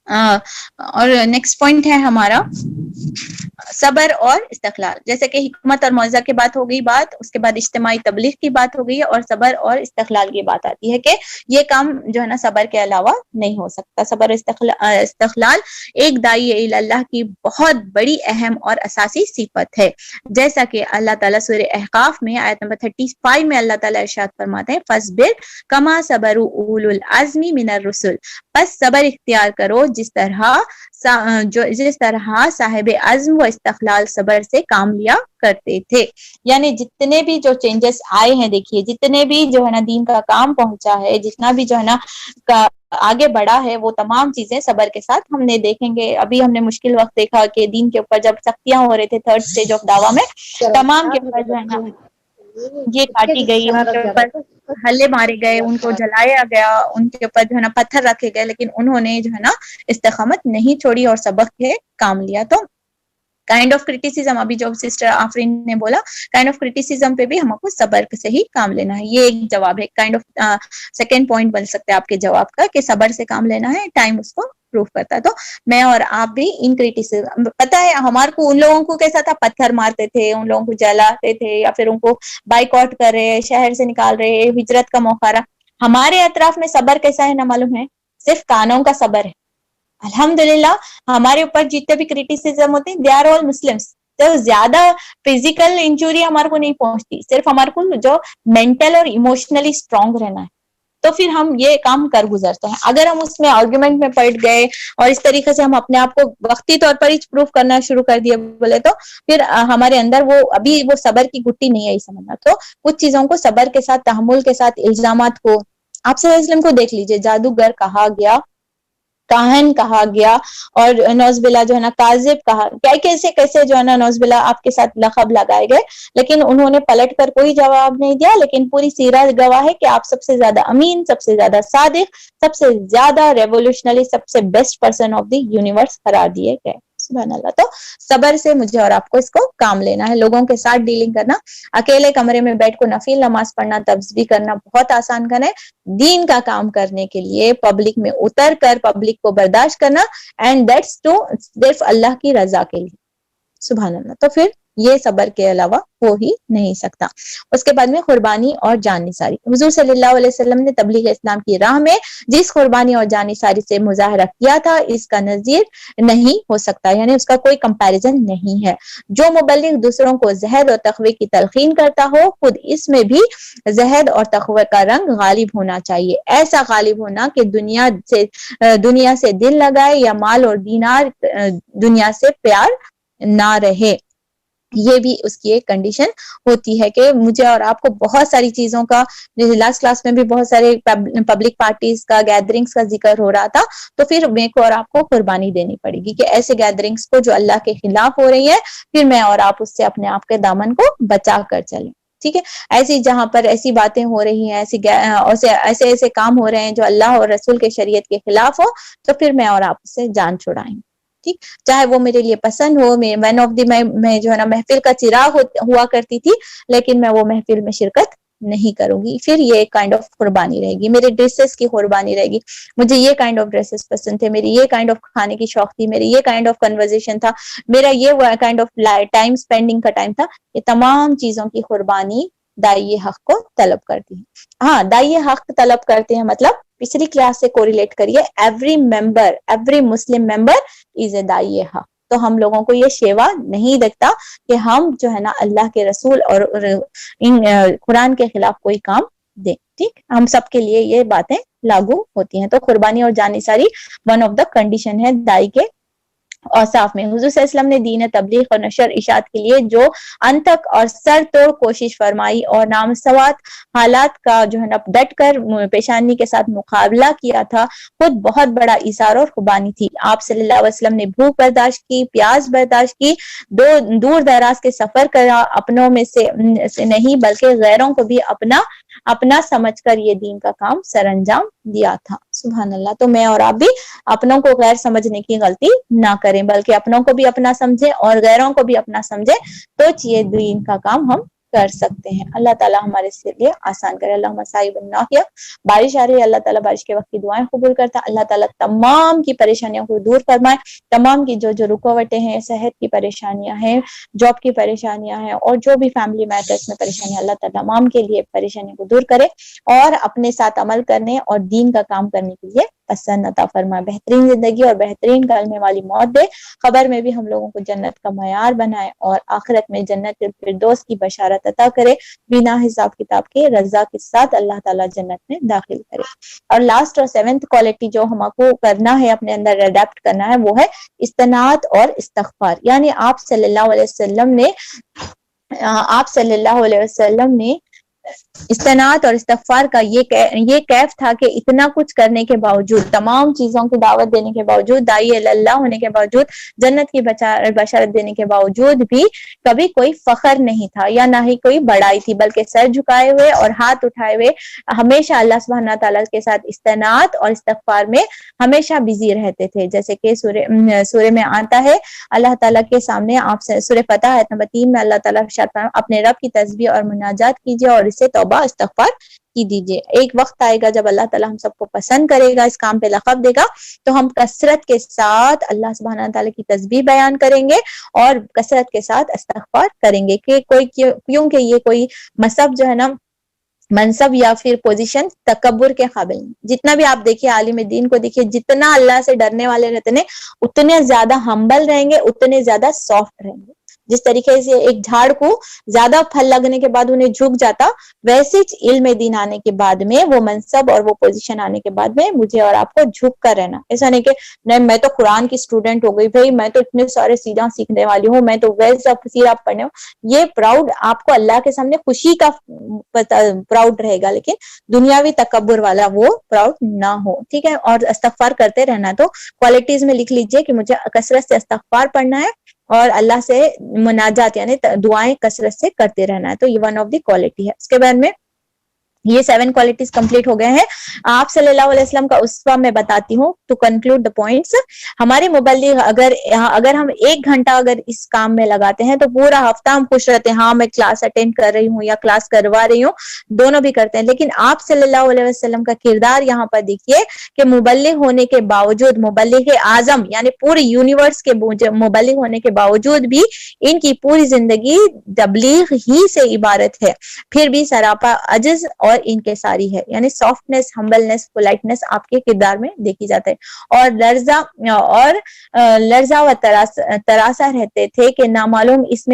اور نیکسٹ پوائنٹ ہے ہمارا صبر اور استقلال. جیسے کہ حکمت اور معجزہ کی بات ہو گئی، بات اس کے بعد اجتماعی تبلیغ کی بات ہو گئی، اور صبر اور استقلال کی بات آتی ہے کہ یہ کام جو ہے نا صبر کے علاوہ نہیں ہو سکتا. صبر استقلال ایک داعی اللہ کی بہت بڑی اہم اور اساسی صفت ہے. جیسا کہ اللہ تعالیٰ سورہ احقاف میں آیت نمبر 35 میں اللہ تعالیٰ ارشاد فرماتے ہیں، فَاصْبِرْ كَمَا صَبَرُ أُولُو الْعَزْمِ مِنَ الرُّسُلِ. بس صبر اختیار کرو جس طرح صاحب عزم و استقلال صبر سے کام لیا کرتے تھے. یعنی جتنے بھی جو چینجز آئے ہیں، دیکھیے جتنے بھی جو ہے نا دین کا کام پہنچا ہے، جتنا بھی جو ہے نا آگے بڑھا ہے، وہ تمام چیزیں صبر کے ساتھ ہم نے دیکھیں گے. ابھی ہم نے مشکل وقت دیکھا کہ دین کے اوپر جب سختیاں ہو رہے تھے، تھرڈ سٹیج آف دعویٰ میں تمام کے اوپر جو ہے نا یہ کاٹی گئی، ان کے اوپر ہلے مارے گئے، ان کو جلایا گیا، ان کے اوپر جو ہے نا پتھر رکھے گئے، لیکن انہوں نے جو ہے نا استقامت نہیں چھوڑی اور سبق کے کام لیا. تو کائنڈ آف کریٹیسزم، ابھی جو سسٹر آفرین نے بولا، کائنڈ آف کریٹیسزم پہ بھی ہم کو صبر سے ہی کام لینا ہے. یہ ایک جواب ہے، کائنڈ آف سیکنڈ پوائنٹ بن سکتا ہے آپ کے جواب کا، کہ صبر سے کام لینا ہے، ٹائم اس کو پروف کرتا ہے. تو میں اور آپ بھی ان کریٹیسزم، پتہ ہے ہمارے کو ان لوگوں کو کیسا تھا، پتھر مارتے تھے، ان لوگوں کو جلاتے تھے، یا پھر ان کو بائیکاٹ کر رہے، شہر سے نکال رہے، ہجرت کا موقع رہا. ہمارے اطراف میں صبر کیسا ہے نہ معلوم ہے، صرف کانوں کا صبر ہے. الحمدللہ ہمارے اوپر جتنے بھی کریٹیسزم ہوتے ہیں، دے آر آل مسلمس. تو زیادہ فزیکل انجوری ہمارے کو نہیں پہنچتی، صرف ہمارے کو جو مینٹل اور ایموشنلی اسٹرانگ رہنا ہے. تو پھر ہم یہ کام کر گزرتے ہیں. اگر ہم اس میں آرگومنٹ میں پڑ گئے اور اس طریقے سے ہم اپنے آپ کو وقتی طور پر ہی پروف کرنا شروع کر دیے بولے، تو پھر ہمارے اندر وہ صبر کی گٹی نہیں آئی سمجھنا. تو کچھ چیزوں کو صبر کے ساتھ، تحمل کے ساتھ، الزامات کو، آپ صلی اللہ علیہ وسلم کو دیکھ لیجئے، جادوگر کہا گیا، کاہن کہا گیا، اور نوز باللہ جو ہے نا کاذب کہا، کیسے کیسے جو ہے نا نوز باللہ آپ کے ساتھ لقب لگائے گئے، لیکن انہوں نے پلٹ کر کوئی جواب نہیں دیا. لیکن پوری سیرت گواہ ہے کہ آپ سب سے زیادہ امین، سب سے زیادہ صادق، سب سے زیادہ ریولیوشنری، سب سے best person of the universe قرار دیے گئے. سبحان اللہ. تو صبر سے مجھے اور آپ کو اس کو کام لینا ہے. لوگوں کے ساتھ ڈیلنگ کرنا، اکیلے کمرے میں بیٹھ کو نفل نماز پڑھنا، تسبیح کرنا بہت آسان کرنا ہے. دین کا کام کرنے کے لیے پبلک میں اتر کر پبلک کو برداشت کرنا، اینڈ دیٹس ٹو صرف اللہ کی رضا کے لیے. سبحان اللہ. تو پھر یہ صبر کے علاوہ ہو ہی نہیں سکتا. اس کے بعد میں قربانی اور جان نثاری. حضور صلی اللہ علیہ وسلم نے تبلیغ اسلام کی راہ میں جس قربانی اور جان نثاری سے مظاہرہ کیا تھا، اس کا نظیر نہیں ہو سکتا، یعنی اس کا کوئی کمپیریزن نہیں ہے. جو مبلغ دوسروں کو زہد اور تقوی کی تلقین کرتا ہو، خود اس میں بھی زہد اور تقوی کا رنگ غالب ہونا چاہیے. ایسا غالب ہونا کہ دنیا سے دل لگائے، یا مال اور دینار دنیا سے پیار نہ رہے. یہ بھی اس کی ایک کنڈیشن ہوتی ہے کہ مجھے اور آپ کو بہت ساری چیزوں کا، لاسٹ کلاس میں بھی بہت سارے پبلک پارٹیز کا، گیدرنگز کا ذکر ہو رہا تھا، تو پھر میرے کو اور آپ کو قربانی دینی پڑے گی کہ ایسے گیدرنگز کو جو اللہ کے خلاف ہو رہی ہے، پھر میں اور آپ اس سے اپنے آپ کے دامن کو بچا کر چلیں. ٹھیک ہے، ایسی جہاں پر ایسی باتیں ہو رہی ہیں، ایسے کام ہو رہے ہیں جو اللہ اور رسول کے شریعت کے خلاف ہو، تو پھر میں اور آپ اس سے جان چھڑائیں. ٹھیک، چاہے وہ میرے لیے پسند ہو، ون آف دی میں جو ہے نا محفل کا چراغ ہوا کرتی تھی، لیکن میں وہ محفل میں شرکت نہیں کروں گی، پھر یہ کائنڈ آف قربانی رہے گی. میرے ڈریسز کی قربانی رہے گی، مجھے یہ کائنڈ آف ڈریسز پسند تھے، میری یہ کائنڈ آف کھانے کی شوق تھی، میری یہ کائنڈ آف کنورزیشن تھا، میرا یہ کائنڈ آف ٹائم اسپینڈنگ کا ٹائم تھا. یہ تمام چیزوں کی قربانی دائی حق کو طلب کرتی ہے. ہاں، دائی حق طلب کرتے ہیں مطلب پچھلی کلاس سے کوریلیٹ کریے، ایوری مسلم ممبر از اے دائی حق. تو ہم لوگوں کو یہ شیوا نہیں دیکھتا کہ ہم جو ہے نا اللہ کے رسول اور قرآن کے خلاف کوئی کام دیں. ٹھیک، ہم سب کے لیے یہ باتیں لاگو ہوتی ہیں. تو قربانی اور جانثاری ون آف دا کنڈیشن ہے دائی کے اوصاف میں. حضور صلی اللہ علیہ وسلم نے دین تبلیغ اور نشر اشاعت کے لیے جو انتھک اور سر توڑ کوشش فرمائی اور نامساوات حالات کا جو ہے نا ڈٹ کر پیشانی کے ساتھ مقابلہ کیا تھا، خود بہت بڑا ایثار اور قربانی تھی. آپ صلی اللہ علیہ وسلم نے بھوک برداشت کی، پیاس برداشت کی، دور دراز کے سفر کرا، اپنوں میں سے نہیں بلکہ غیروں کو بھی اپنا سمجھ کر یہ دین کا کام سر انجام دیا تھا. سبحان اللہ. تو میں اور آپ بھی اپنوں کو غیر سمجھنے کی غلطی نہ کریں، بلکہ اپنوں کو بھی اپنا سمجھیں اور غیروں کو بھی اپنا سمجھیں، تو یہ دین کا کام ہم کر سکتے ہیں. اللہ تعالیٰ ہمارے لیے آسان کرے. اللہم صائب النافیہ. بارش آ رہی ہے، اللہ تعالیٰ بارش کے وقت کی دعائیں قبول کرتا ہے. اللہ تعالیٰ تمام کی پریشانیوں کو دور فرمائے. تمام کی جو رکاوٹیں ہیں، صحت کی پریشانیاں ہیں، جاب کی پریشانیاں ہیں، اور جو بھی فیملی میٹرز میں پریشانیاں، اللہ تعالیٰ تمام کے لیے پریشانیوں کو دور کرے اور اپنے ساتھ عمل کرنے اور دین کا کام کرنے کے لیے پسند عطا فرمائے. بہترین زندگی اور بہترین کلمے والی موت دے. خبر میں بھی ہم لوگوں کو جنت کا معیار بنائے اور آخرت میں جنت الفردوس کی بشارت عطا کرے. بنا حساب کتاب کے رضا کے ساتھ اللہ تعالیٰ جنت میں داخل کرے. اور لاسٹ اور 7th کوالٹی جو ہم کو کرنا ہے، اپنے اندر اڈیپٹ کرنا ہے، وہ ہے استناعت اور استغفار. یعنی آپ صلی اللہ علیہ وسلم نے استناعت اور استغفار کا یہ کیف تھا کہ اتنا کچھ کرنے کے باوجود، تمام چیزوں کی دعوت دینے کے باوجود، داعی اللہ ہونے کے باوجود، جنت کی بشارت دینے کے باوجود بھی کبھی کوئی فخر نہیں تھا یا نہ ہی کوئی بڑائی تھی، بلکہ سر جھکائے ہوئے اور ہاتھ اٹھائے ہوئے ہمیشہ اللہ سبحانہ تعالیٰ کے ساتھ استناعت اور استغفار میں ہمیشہ بزی رہتے تھے. جیسے کہ سورہ میں آتا ہے، اللہ تعالیٰ کے سامنے آپ سے سورہ فتح آیت نمبر 3 میں اللہ تعالیٰ اپنے رب کی تسبیح اور مناجات کیجیے اور اسے توبہ استغفار کی دیجیے. ایک وقت آئے گا جب اللہ تعالیٰ ہم سب کو پسند کرے گا، اس کام پہ لقب دے گا، تو ہم کثرت کے ساتھ اللہ سبحانہ تعالیٰ کی تسبیح بیان کریں گے اور کثرت کے ساتھ استغفار کریں گے. کہ کیونکہ یہ کوئی مذہب جو ہے نا، منصب یا پھر پوزیشن تکبر کے قابل نہیں. جتنا بھی آپ دیکھیے عالم دین کو دیکھیے، جتنا اللہ سے ڈرنے والے رہتے ہیں اتنے زیادہ ہمبل رہیں گے، اتنے زیادہ سافٹ رہیں گے. جس طریقے سے ایک جھاڑ کو زیادہ پھل لگنے کے بعد انہیں جھک جاتا، ویسے علم دین آنے کے بعد میں، وہ منصب اور وہ پوزیشن آنے کے بعد میں مجھے اور آپ کو جھک کر رہنا. ایسا نہیں کہ نہیں میں تو قرآن کی اسٹوڈنٹ ہو گئی، بھائی میں تو اتنے سارے سیدھا سیکھنے والی ہوں، میں تو ویسا سیدھا پڑھنے ہوں. یہ پراؤڈ آپ کو اللہ کے سامنے خوشی کا پراؤڈ رہے گا، لیکن دنیاوی تکبر والا وہ پراؤڈ نہ ہو. ٹھیک ہے، اور استغفار کرتے رہنا. تو کوالٹیز میں لکھ لیجئے کہ مجھے کثرت سے استغفار پڑھنا ہے اور اللہ سے مناجات یعنی دعائیں کثرت سے کرتے رہنا ہے. تو یہ ون آف دی کوالٹی ہے. اس کے بعد میں یہ 7 کوالٹیز کمپلیٹ ہو گئے ہیں. آپ صلی اللہ علیہ وسلم کا اسوہ میں بتاتی ہوں ٹو کنکلوڈ دا پوائنٹس. ہمارے مبلغ اگر ہم 1 گھنٹہ اگر اس کام میں لگاتے ہیں تو پورا ہفتہ ہم خوش رہتے ہیں، ہاں میں کلاس اٹینڈ کر رہی ہوں یا کلاس کروا رہی ہوں، دونوں بھی کرتے ہیں. لیکن آپ صلی اللہ علیہ وسلم کا کردار یہاں پر دیکھیے کہ مبلغ ہونے کے باوجود، مبلغ اعظم یعنی پورے یونیورس کے مبلغ ہونے کے باوجود بھی ان کی پوری زندگی تبلیغ ہی سے عبارت ہے. پھر بھی سراپا عجز اور انکساری ہے، یعنی سافٹنس، ہمبلنس، پولائٹنس آپ کے کردار میں دیکھی جاتا ہے. اور لرزہ و تراسا رہتے تھے کہ نامعلوم اس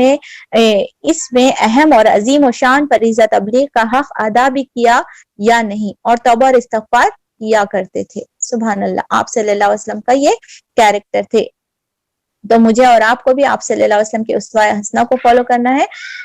میں اہم اور عظیم و شان فریضہ تبلیغ کا حق ادا بھی کیا یا نہیں، اور توبہ اور استغفار کیا کرتے تھے. سبحان اللہ. آپ صلی اللہ علیہ وسلم کا یہ کیریکٹر تھے. تو مجھے اور آپ کو بھی آپ صلی اللہ علیہ وسلم کے اسوہ حسنہ کو فالو کرنا ہے.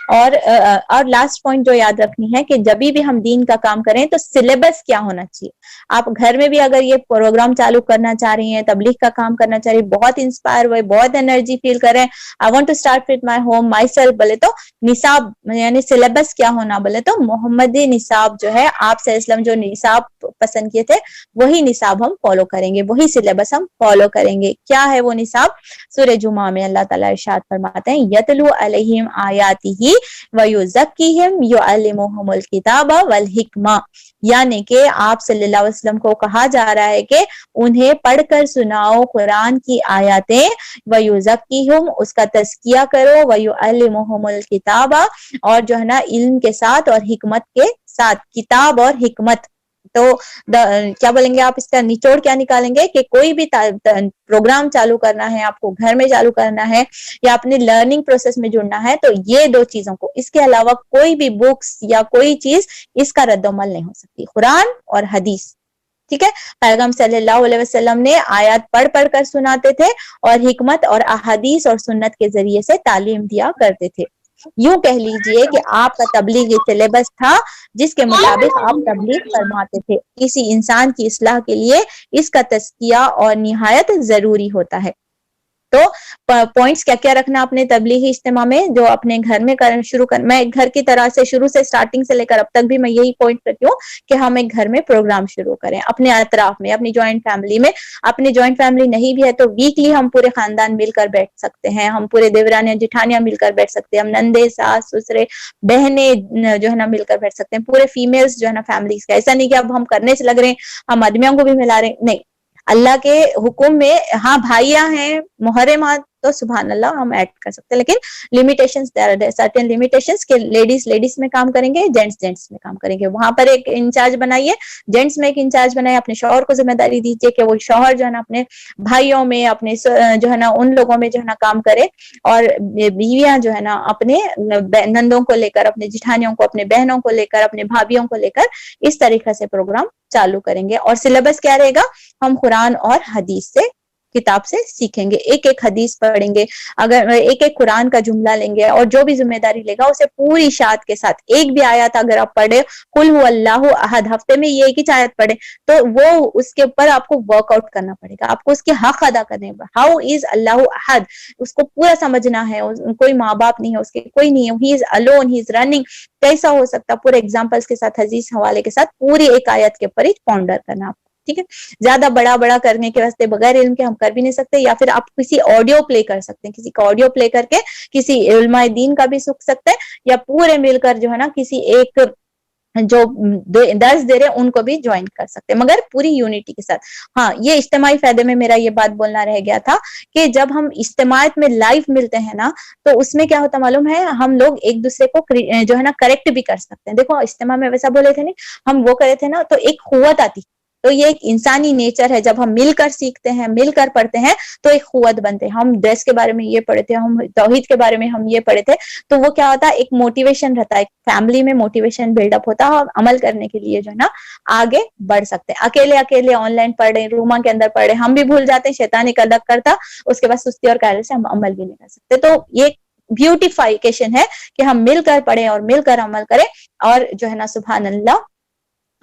اور لاسٹ پوائنٹ جو یاد رکھنی ہے کہ جب بھی ہم دین کا کام کریں تو سلیبس کیا ہونا چاہیے. آپ گھر میں بھی اگر یہ پروگرام چالو کرنا چاہ رہی ہیں, تبلیغ کا کام کرنا چاہ رہی ہیں, بہت انسپائر ہوئے, بہت انرجی فیل کریں, I want to start with my home myself, بولے تو نصاب یعنی سلیبس کیا ہونا, بولے تو محمدی نصاب جو ہے, آپ صلی اللہ علیہ وسلم جو نصاب پسند کیے تھے وہی نصاب ہم فالو کریں گے, وہی سلیبس ہم فالو کریں گے. کیا ہے وہ نصاب؟ سورہ جمعہ میں اللہ تعالیٰ ارشاد فرماتے ہیں یتلو علیہم آیاتہ ویزکیہم یعلمہم الکتاب والحکمہ, یعنی کہ آپ صلی اللہ علیہ وسلم کو کہا جا رہا ہے کہ انہیں پڑھ کر سناؤ قرآن کی آیاتیں, ویزکیہم اس کا تزکیہ کرو, ویعلمہم الکتاب اور جو ہے نا علم کے ساتھ اور حکمت کے ساتھ, کتاب اور حکمت. تو کیا بولیں گے آپ, اس کا نچوڑ کیا نکالیں گے کہ کوئی بھی پروگرام چالو کرنا ہے, آپ کو گھر میں چالو کرنا ہے یا اپنے لرننگ پروسیس میں جڑنا ہے, تو یہ دو چیزوں کو, اس کے علاوہ کوئی بھی بکس یا کوئی چیز اس کا رد و عمل نہیں ہو سکتی, قرآن اور حدیث. ٹھیک ہے, پیغمبر صلی اللہ علیہ وسلم نے آیات پڑھ پڑھ کر سناتے تھے اور حکمت اور احادیث اور سنت کے ذریعے سے تعلیم دیا کرتے تھے. یوں کہہ لیجئے کہ آپ کا تبلیغی سلیبس تھا جس کے مطابق آپ تبلیغ فرماتے تھے. کسی انسان کی اصلاح کے لیے اس کا تزکیہ اور نہایت ضروری ہوتا ہے. تو پوائنٹس کیا کیا رکھنا اپنے تبلیغی اجتماع میں, جو اپنے گھر میں شروع کر, میں گھر کی طرح سے شروع سے اسٹارٹنگ سے لے کر اب تک بھی میں یہی پوائنٹ رکھی ہوں کہ ہم ایک گھر میں پروگرام شروع کریں, اپنے اطراف میں, اپنی جوائنٹ فیملی میں. اپنی جوائنٹ فیملی نہیں بھی ہے تو ویکلی ہم پورے خاندان مل کر بیٹھ سکتے ہیں, ہم پورے دیورانیاں جٹھانیاں مل کر بیٹھ سکتے ہیں, ہم نندے ساس سسرے بہنیں جو ہے نا مل کر بیٹھ سکتے ہیں, پورے فیمیلز جو ہے نا فیملیز کا. ایسا نہیں کہ اب ہم کرنے سے لگ رہے ہیں ہم آدمیوں کو بھی ملا رہے ہیں, نہیں, اللہ کے حکم میں. ہاں بھائیاں ہیں, محرمات تو سبحان اللہ ہم ایڈ کر سکتے ہیں, لیکن لمیٹیشنز, سرٹن لمیٹیشنز کہ لیڈیز میں کام کریں گے, جینٹس میں کام کریں گے. وہاں پر ایک انچارج بنائیے, جینٹس میں ایک انچارج بنائیے, اپنے شوہر کو ذمہ داری دیجیے کہ وہ شوہر جو ہے نا اپنے بھائیوں میں, اپنے جو ہے نا ان لوگوں میں جو ہے نا کام کرے, اور بیویاں جو ہے نا اپنے نندوں کو لے کر, اپنے جٹھانیوں کو, اپنے بہنوں کو لے کر, اپنے بھابھیوں کو لے کر اس طریقے سے پروگرام چالو کریں گے. اور سلیبس کیا رہے گا, ہم قرآن اور حدیث سے, کتاب سے سیکھیں گے, ایک ایک حدیث پڑھیں گے, اگر ایک ایک قرآن کا جملہ لیں گے, اور جو بھی ذمہ داری لے گا اسے پوری اشاعت کے ساتھ, ایک بھی آیت اگر آپ پڑھے, قل هو اللہ احد, ہفتے میں یہ ایک ہی آیت پڑھے تو وہ اس کے اوپر آپ کو ورک آؤٹ کرنا پڑے گا, آپ کو اس کے حق ادا کرنے, ہاؤ از اللہ احد, اس کو پورا سمجھنا ہے. کوئی ماں باپ نہیں ہے اس کے, کوئی نہیں ہے, ہی از الون, ہی از رننگ, کیسا ہو سکتا, پورے ایگزامپلس کے ساتھ, حدیث حوالے کے ساتھ, پوری ایک آیت کے اوپر ہی پونڈر کرنا آپ. ٹھیک ہے, زیادہ بڑا کرنے کے واسطے بغیر علم کے ہم کر بھی نہیں سکتے, یا پھر آپ کسی آڈیو پلے کر سکتے ہیں, کسی کا آڈیو پلے کر کے کسی علماء دین کا بھی سیکھ سکتے ہیں, یا پورے مل کر جو ہے نا کسی ایک جو درس دے رہے ان کو بھی جوائن کر سکتے ہیں, مگر پوری یونٹی کے ساتھ. ہاں, یہ اجتماعی فائدے میں میرا یہ بات بولنا رہ گیا تھا کہ جب ہم اجتماعیت میں لائیو ملتے ہیں نا, تو اس میں کیا ہوتا معلوم ہے, ہم لوگ ایک دوسرے کو جو ہے نا کریکٹ بھی کر سکتے ہیں. دیکھو اجتماع میں ویسا بولے تھے نہیں, ہم وہ کرے تھے نا, تو ایک قوت آتی. تو یہ ایک انسانی نیچر ہے, جب ہم مل کر سیکھتے ہیں, مل کر پڑھتے ہیں تو ایک قوت بنتے ہیں. ہم ڈریس کے بارے میں یہ پڑھے تھے, ہم توحید کے بارے میں ہم یہ پڑھے تھے, تو وہ کیا ہوتا ہے, ایک موٹیویشن رہتا ہے, ایک فیملی میں موٹیویشن بلڈ اپ ہوتا ہے, اور عمل کرنے کے لیے جو ہے نا آگے بڑھ سکتے ہیں. اکیلے آن لائن پڑھ رہے, روما کے اندر پڑھ رہے, ہم بھی بھول جاتے ہیں, شیطان ایک الگ کرتا, اس کے بعد سستی اور کاہلی سے ہم عمل بھی نہیں کر سکتے. تو یہ بیوٹیفائیکیشن ہے کہ ہم مل کر پڑھیں اور مل کر عمل کریں, اور جو ہے نا سبحان اللہ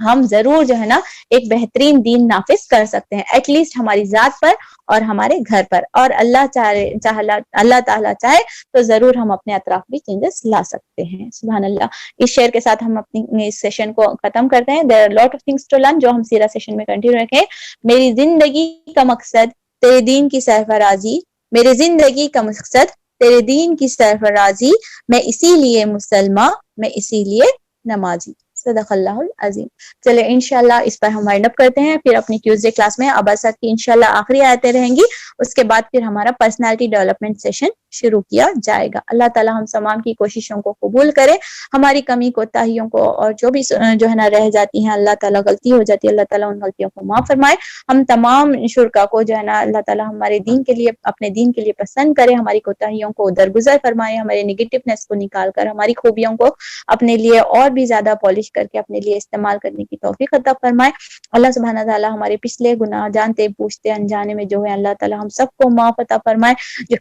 ہم ضرور جو ہے نا ایک بہترین دین نافذ کر سکتے ہیں, ایٹ لیسٹ ہماری ذات پر اور ہمارے گھر پر. اور اللہ تعالیٰ چاہے تو ضرور ہم اپنے اطراف بھی چینجز لا سکتے ہیں. سبحان اللہ. اس شعر کے ساتھ ہم اپنی اس سیشن کو ختم کرتے ہیں. There are lot of things to learn جو ہم سیرہ سیشن میں کنٹینیو رکھیں. میری زندگی کا مقصد تیرے دین کی سرفرازی, میری زندگی کا مقصد تیرے دین کی سرفرازی, میں اسی لیے مسلمان, میں اسی لیے نمازی. صدق اللہ العظیم. چلے انشاءاللہ اس پر ہم وائنڈ اپ کرتے ہیں. پھر اپنی ٹیوزڈے کلاس میں اباسط کی انشاءاللہ آخری آیتیں رہیں گی, اس کے بعد پھر ہمارا پرسنالٹی ڈیولپمنٹ سیشن شروع کیا جائے گا۔ اللہ تعالیٰ ہم تمام کی کوششوں کو قبول کرے، ہماری کمی کوتاہیوں کو اور جو بھی جو ہے نا رہ جاتی ہیں، اللہ تعالیٰ غلطی ہو جاتی ہے، اللہ تعالیٰ ان غلطیوں کو معاف فرمائے۔ ہم تمام شرکا کو جو ہے نا اللہ تعالیٰ ہمارے دین کے لیے، اپنے دین کے لیے پسند کرے، ہماری کوتاہیوں کو درگزر فرمائے، ہمارے نگیٹیونیس کو نکال کر ہماری خوبیوں کو اپنے لیے اور بھی زیادہ پالش کر کے اپنے لیے استعمال کرنے کی توفیق عطا فرمائے۔ اللہ سبحانہ تعالیٰ ہمارے پچھلے گناہ جانتے پوچھتے انجانے میں جو ہے اللہ تعالیٰ ہم سب کو معاف عطا فرمائے، جو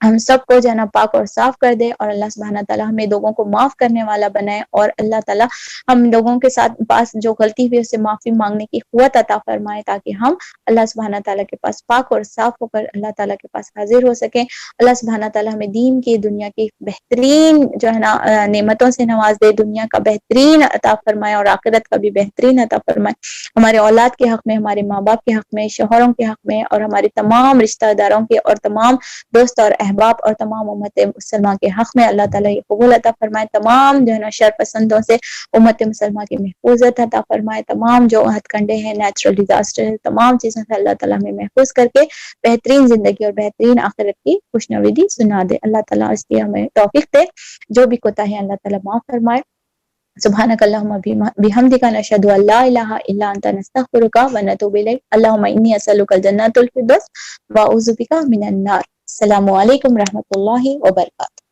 ہم سب کو جو ہے نا پاک اور صاف کر دے، اور اللہ سبحانہ تعالیٰ ہمیں لوگوں کو معاف کرنے والا بنائے، اور اللہ تعالیٰ ہم لوگوں کے ساتھ پاس جو غلطی ہوئی اس سے معافی مانگنے کی قوت عطا فرمائے، تاکہ ہم اللہ سبحانہ تعالیٰ کے پاس پاک اور صاف ہو کر اللہ تعالیٰ کے پاس حاضر ہو سکیں۔ اللہ سبحانہ تعالیٰ ہمیں دین کی، دنیا کی بہترین جو ہے نا نعمتوں سے نواز دے، دنیا کا بہترین عطا فرمائے اور آخرت کا بھی بہترین عطا فرمائے، ہمارے اولاد کے حق میں، ہمارے ماں باپ کے حق میں، شوہروں کے حق میں، اور ہمارے تمام رشتہ داروں کے اور تمام دوست اور احباب اور تمام امت مسلمہ کے حق میں اللہ تعالیٰ یہ قبول عطا فرمائے۔ تمام جو ہے نا شر پسندوں سے امت مسلمہ کی محفوظت عطا فرمائے، تمام جو ہتھ کنڈے ہیں، نیچرل ڈیزاسٹر ہے، تمام چیزوں سے اللہ تعالیٰ ہمیں محفوظ کر کے بہترین زندگی اور بہترین آخرت کی خوشنودی سنا دے۔ اللہ تعالیٰ اس کی ہمیں توفیق دے، جو بھی کوتاہیاں اللہ تعالیٰ معاف فرمائے۔ سبحانک اللہم بحمدک نشہد ان لا الہ الا انت نستغفرک ونتوب الیک۔ اللہم انی اسألک الجنۃ الفردوس واعوذ بک من النار۔ السلام علیکم رحمۃ اللہ وبرکاتہ۔